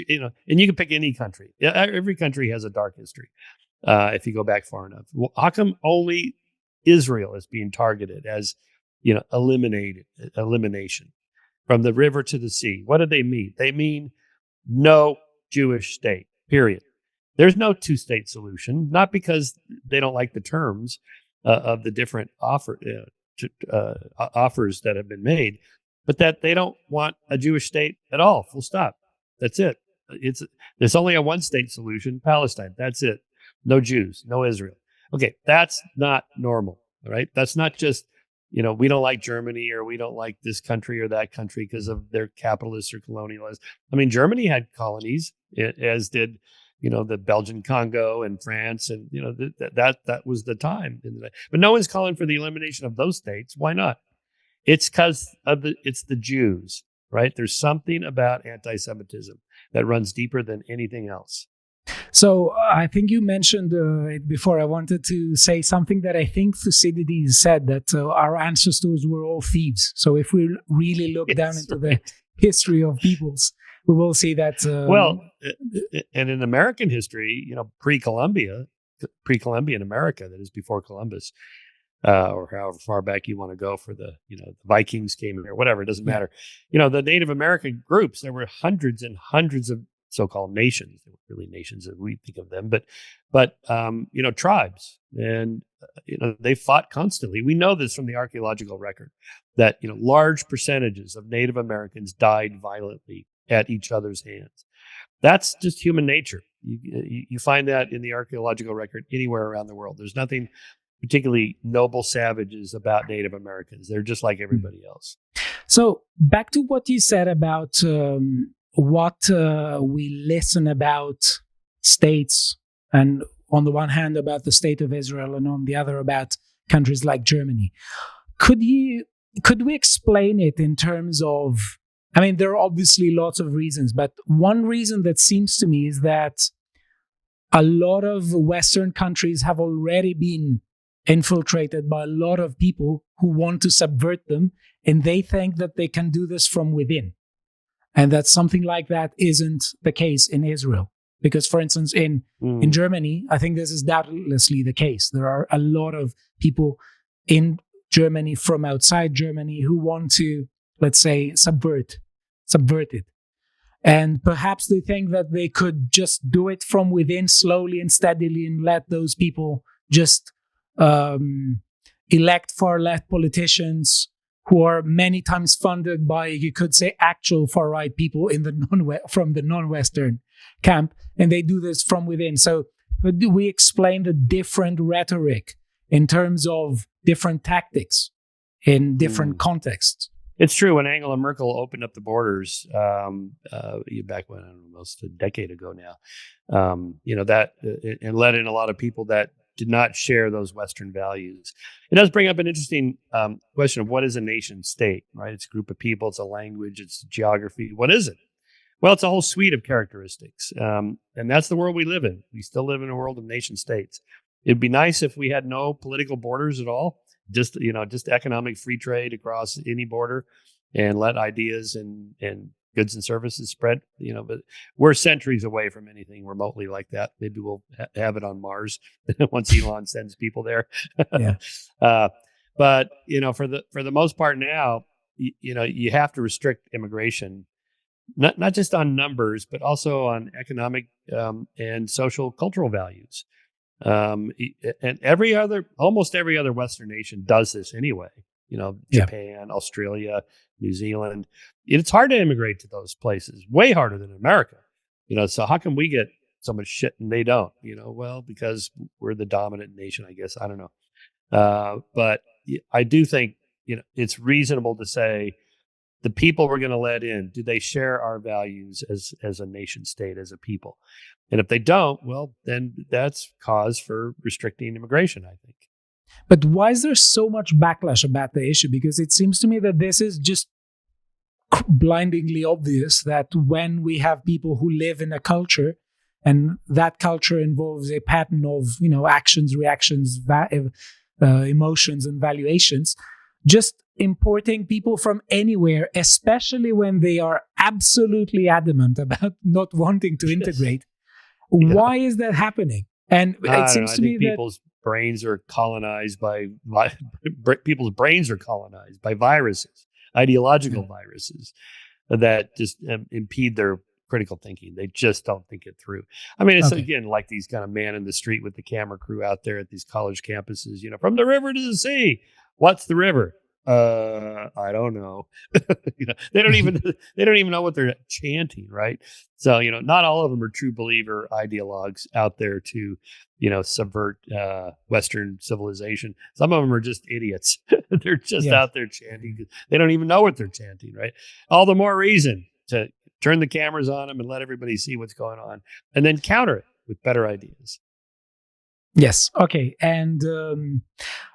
you can pick any country. Every country has a dark history if you go back far enough. Well, how come only Israel is being targeted as, elimination from the river to the sea? What do they mean? They mean no Jewish state, period. There's no two-state solution, not because they don't like the terms, of the different offers that have been made, but that they don't want a Jewish state at all. Full stop. That's it. There's only a one-state solution: Palestine. That's it. No Jews, no Israel. Okay, that's not normal. All right, that's not just we don't like Germany or we don't like this country or that country because of their capitalists or colonialists. I mean, Germany had colonies, as did the Belgian Congo and France, and that was the time. But no one's calling for the elimination of those states. Why not? It's because it's the Jews, right? There's something about anti-Semitism that runs deeper than anything else. So I think you mentioned it before. I wanted to say something that I think Thucydides said, that our ancestors were all thieves. So if we really look down into the history of peoples, we will see that. And in American history, pre-Columbian America, that is before Columbus, or however far back you want to go for the Vikings came here, whatever, it doesn't matter. The Native American groups, there were hundreds and hundreds of so-called nations. They were really nations as we think of them, but tribes, and they fought constantly. We know this from the archaeological record that large percentages of Native Americans died violently at each other's hands. That's just human nature. You find that in the archaeological record anywhere around the world. There's nothing particularly noble savages about Native Americans. They're just like everybody else. So back to what you said about what we listen about states, and on the one hand about the state of Israel, and on the other about countries like Germany. Could we explain it in terms of, I mean, there are obviously lots of reasons, but one reason that seems to me is that a lot of Western countries have already been infiltrated by a lot of people who want to subvert them, and they think that they can do this from within. And that something like that isn't the case in Israel. Because, for instance, in Germany, I think this is doubtlessly the case. There are a lot of people in Germany from outside Germany who want to, let's say, subvert it. And perhaps they think that they could just do it from within slowly and steadily, and let those people just elect far-left politicians who are many times funded by, you could say, actual far-right people from the non-Western camp, and they do this from within. So do we explain the different rhetoric in terms of different tactics in different contexts? It's true. When Angela Merkel opened up the borders, back when, I don't know, almost a decade ago now, that and let in a lot of people that did not share those Western values. It does bring up an interesting question of what is a nation state, right? It's a group of people, it's a language, it's geography. What is it? Well, it's a whole suite of characteristics. And that's the world we live in. We still live in a world of nation states. It'd be nice if we had no political borders at all, just economic free trade across any border, and let ideas and goods and services spread, but we're centuries away from anything remotely like that. Maybe we'll have it on Mars once Elon sends people there. Yeah. But for the most part now, you have to restrict immigration, not just on numbers, but also on economic and social cultural values. And almost every other Western nation does this anyway. Japan, Australia, New Zealand. It's hard to immigrate to those places, way harder than America. So how come we get so much shit and they don't? Well, because we're the dominant nation, I guess. I don't know. But I do think, it's reasonable to say the people we're going to let in, do they share our values as a nation state, as a people? And if they don't, well, then that's cause for restricting immigration, I think. But why is there so much backlash about the issue? Because it seems to me that this is just blindingly obvious, that when we have people who live in a culture, and that culture involves a pattern of actions, reactions, emotions, and valuations, just importing people from anywhere, especially when they are absolutely adamant about not wanting to integrate. Why is that happening? And it seems to me that people's brains are colonized by viruses, ideological viruses that just impede their critical thinking. They just don't think it through. I mean, it's Okay. again like these kind of man in the street with the camera crew out there at these college campuses, from the river to the sea. What's the river? I don't know. They don't even know what they're chanting, right? So, not all of them are true believer ideologues out there to, subvert Western civilization. Some of them are just idiots. They're just Yes. out there chanting. They don't even know what they're chanting, right? All the more reason to turn the cameras on them and let everybody see what's going on, and then counter it with better ideas. Yes. Okay. And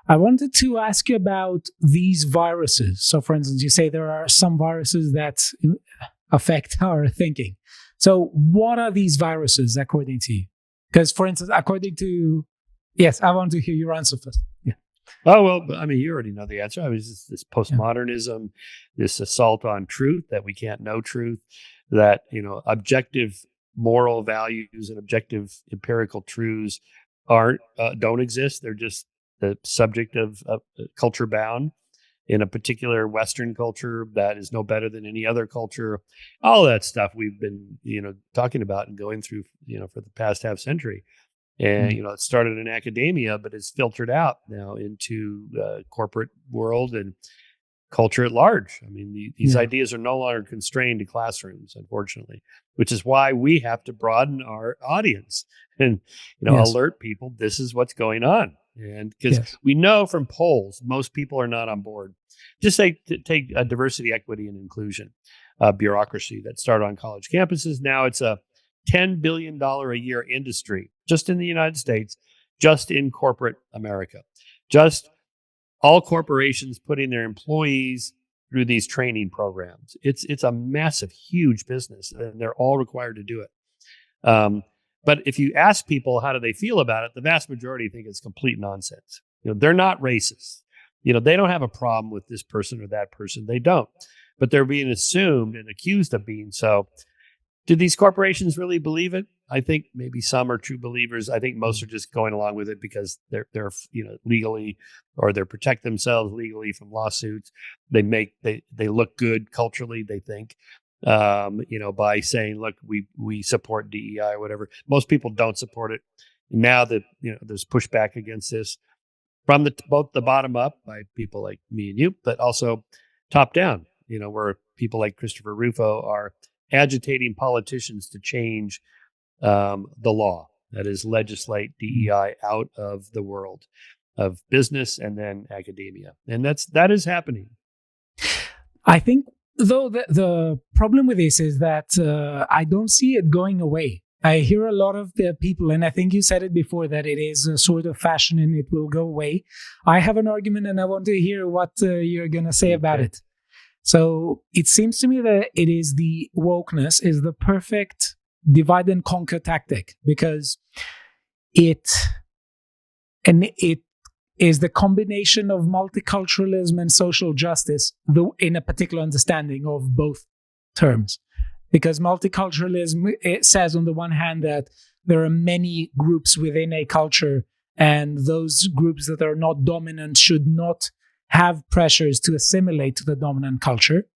I wanted to ask you about these viruses. So, for instance, you say there are some viruses that affect our thinking. So, what are these viruses according to you? Because, for instance, yes, I want to hear your answer first. Yeah. Oh, well, I mean, you already know the answer. I mean, this postmodernism, this assault on truth, that we can't know truth, that, objective moral values and objective empirical truths don't exist. They're just the subject of culture bound in a particular Western culture that is no better than any other culture. All that stuff we've been, talking about and going through, for the past half century. And, it started in academia, but it's filtered out now into the corporate world and culture at large. I mean, these ideas are no longer constrained to classrooms, unfortunately, which is why we have to broaden our audience and, alert people this is what's going on. And because we know from polls, most people are not on board. Just take diversity, equity, and inclusion bureaucracy that started on college campuses. Now it's a $10 billion a year industry just in the United States, just in corporate America, just all corporations putting their employees through these training programs. It's a massive, huge business, and they're all required to do it. But if you ask people how do they feel about it, the vast majority think it's complete nonsense. They're not racist. They don't have a problem with this person or that person. They don't. But they're being assumed and accused of being so. Do these corporations really believe it? I think maybe some are true believers. I think most are just going along with it because they're legally, or they protect themselves legally from lawsuits. They look good culturally, they think, by saying, look, we support DEI or whatever. Most people don't support it. Now that there's pushback against this from both the bottom up by people like me and you, but also top down, where people like Christopher Rufo are agitating politicians to change the law, that is, legislate DEI out of the world of business and then academia, and that is happening. I think, though, the problem with this is that I don't see it going away. I hear a lot of the people, and I think you said it before, that it is a sort of fashion and it will go away. I have an argument, and I want to hear what you're going to say about it. So it seems to me that the wokeness is the perfect divide and conquer tactic, because it is the combination of multiculturalism and social justice, though in a particular understanding of both terms. Because multiculturalism, it says on the one hand that there are many groups within a culture, and those groups that are not dominant should not have pressures to assimilate to the dominant culture.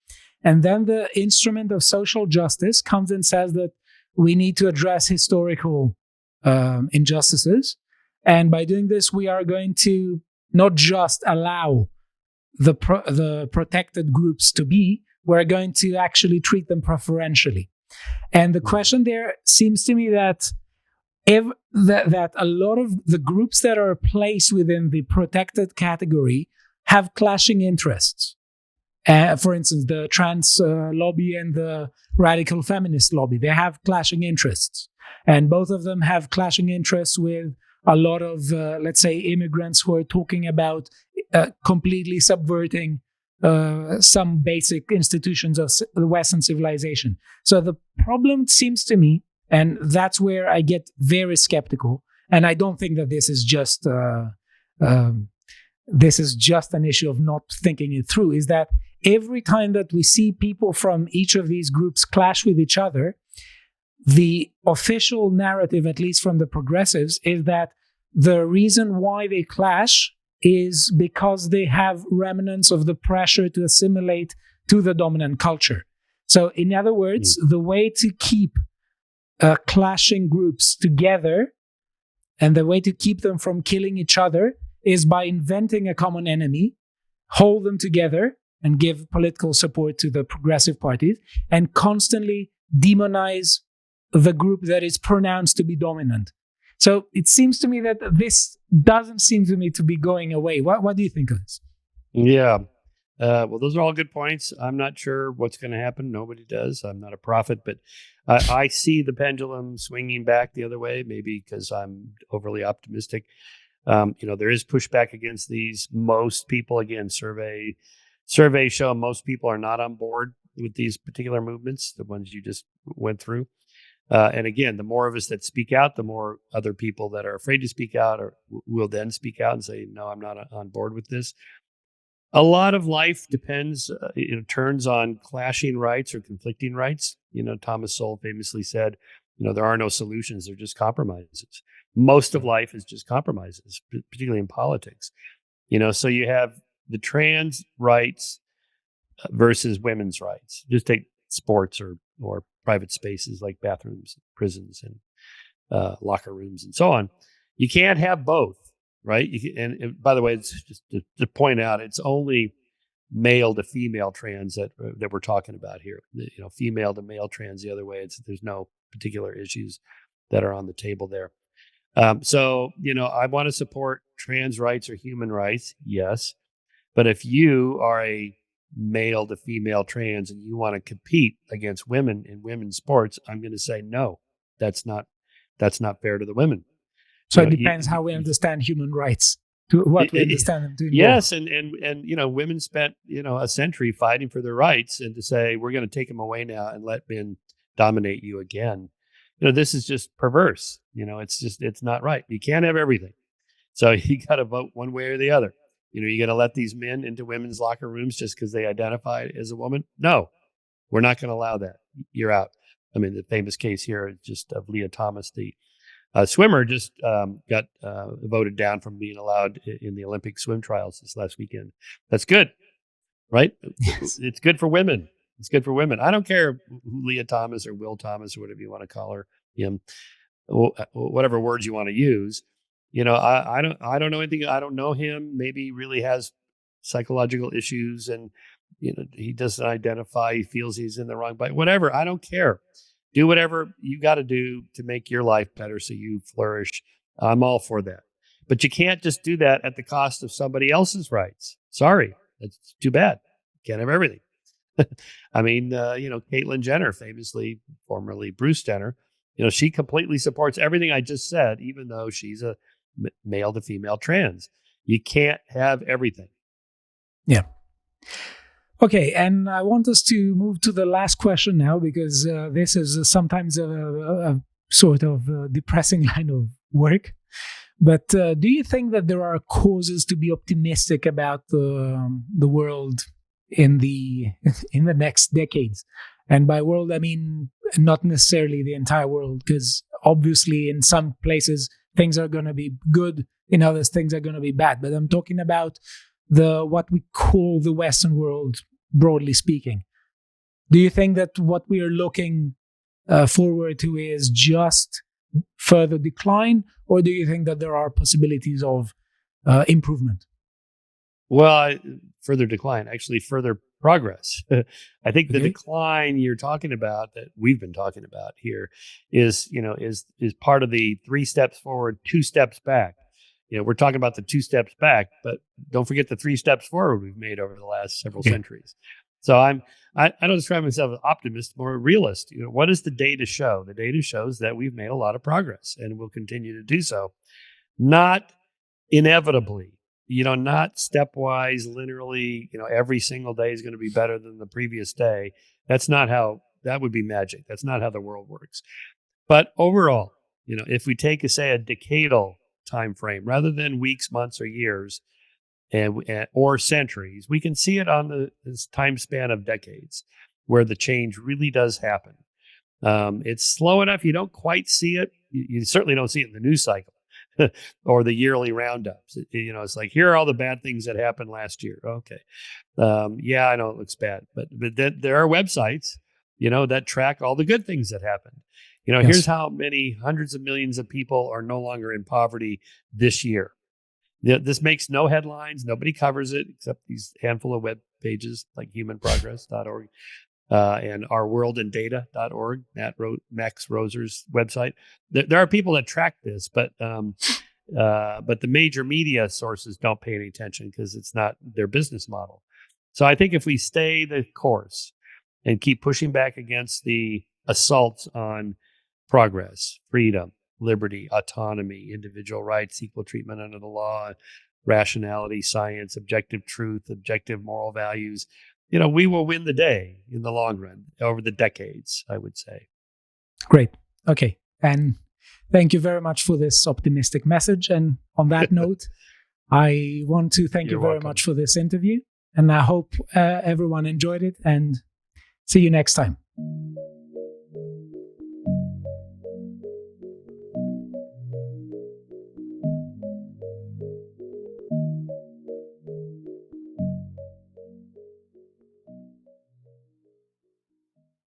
And then the instrument of social justice comes and says that we need to address historical injustices. And by doing this, we are going to not just allow the protected groups to be, we're going to actually treat them preferentially. And the question there seems to me that that a lot of the groups that are placed within the protected category have clashing interests. For instance, the trans lobby and the radical feminist lobby, they have clashing interests. And both of them have clashing interests with a lot of, let's say, immigrants who are talking about completely subverting some basic institutions of the Western civilization. So the problem seems to me, and that's where I get very skeptical, and I don't think that this is just an issue of not thinking it through, is that every time that we see people from each of these groups clash with each other, the official narrative, at least from the progressives, is that the reason why they clash is because they have remnants of the pressure to assimilate to the dominant culture. So, in other words, the way to keep clashing groups together and the way to keep them from killing each other is by inventing a common enemy, hold them together, and give political support to the progressive parties, and constantly demonize the group that is pronounced to be dominant. So it seems to me that this doesn't seem to me to be going away. What do you think of this? Yeah. Well, those are all good points. I'm not sure what's going to happen. Nobody does. I'm not a prophet, but I see the pendulum swinging back the other way, maybe because I'm overly optimistic. There is pushback against these. Most people, again, surveys show most people are not on board with these particular movements, the ones you just went through. And again, the more of us that speak out, the more other people that are afraid to speak out will then speak out and say, no, I'm not on board with this. A lot of life depends, turns on clashing rights or conflicting rights. Thomas Sowell famously said, there are no solutions, they're just compromises. Most of life is just compromises, particularly in politics. So you have the trans rights versus women's rights. Just take sports or private spaces like bathrooms, prisons, and locker rooms, and so on. You can't have both. Right. And by the way, it's just to point out, it's only male to female trans that we're talking about here. Female to male trans the other way. There's no particular issues that are on the table there. So, I want to support trans rights or human rights. Yes. But if you are a male to female trans and you want to compete against women in women's sports, I'm going to say, no, that's not fair to the women. So it depends how we understand human rights, to what we understand them to involve. Yes, and women spent a century fighting for their rights, and to say we're going to take them away now and let men dominate you again, this is just perverse. It's not right. You can't have everything, so you got to vote one way or the other. You're going to let these men into women's locker rooms just because they identify as a woman? No, we're not going to allow that. You're out. I mean, the famous case here is just of Leah Thomas, the swimmer, just got voted down from being allowed in the Olympic swim trials this last weekend. That's good, right? Yes. It's good for women. It's good for women. I don't care who Leah Thomas or Will Thomas or whatever you want to call her, him, whatever words you want to use. I don't know anything. I don't know him. Maybe he really has psychological issues, and he doesn't identify. He feels he's in the wrong body. Whatever. I don't care. Do whatever you got to do to make your life better so you flourish. I'm all for that. But you can't just do that at the cost of somebody else's rights. Sorry. That's too bad. Can't have everything. I mean, Caitlyn Jenner, famously, formerly Bruce Jenner, she completely supports everything I just said, even though she's a male to female trans. You can't have everything. Yeah. Okay, and I want us to move to the last question now, because this is sometimes a sort of depressing line of work. But do you think that there are causes to be optimistic about the world in the next decades? And by world, I mean not necessarily the entire world, because obviously in some places things are going to be good, in others things are going to be bad. But I'm talking about what we call the Western world, broadly speaking. Do you think that what we are looking forward to is just further decline, or do you think that there are possibilities of improvement? Well, further decline, actually further progress. I think the decline you're talking about, that we've been talking about here, is part of the 3 steps forward, 2 steps back. We're talking about the 2 steps back, but don't forget the 3 steps forward we've made over the last several centuries. So I don't describe myself as optimist, more a realist. What does the data show? The data shows that we've made a lot of progress and will continue to do so. Not inevitably, not stepwise, linearly, every single day is going to be better than the previous day. That's not how, that would be magic. That's not how the world works. But overall, if we take, say, a decadal time frame rather than weeks, months, or years, or centuries, we can see it on this time span of decades where the change really does happen. It's slow enough you don't quite see it. You certainly don't see it in the news cycle or the yearly roundups. It's like, here are all the bad things that happened last year. Okay. Yeah, I know it looks bad, but then there are websites that track all the good things that happened. Yes. Here's how many hundreds of millions of people are no longer in poverty this year. This makes no headlines. Nobody covers it except these handful of web pages like humanprogress.org and ourworldinData.org, Max Roser's website. There are people that track this, but the major media sources don't pay any attention because it's not their business model. So I think if we stay the course and keep pushing back against the assaults on progress, freedom, liberty, autonomy, individual rights, equal treatment under the law, rationality, science, objective truth, objective moral values, we will win the day in the long run over the decades, I would say. Great. Okay. And thank you very much for this optimistic message. And on that note, I want to thank you very much for this interview. And I hope everyone enjoyed it, and see you next time.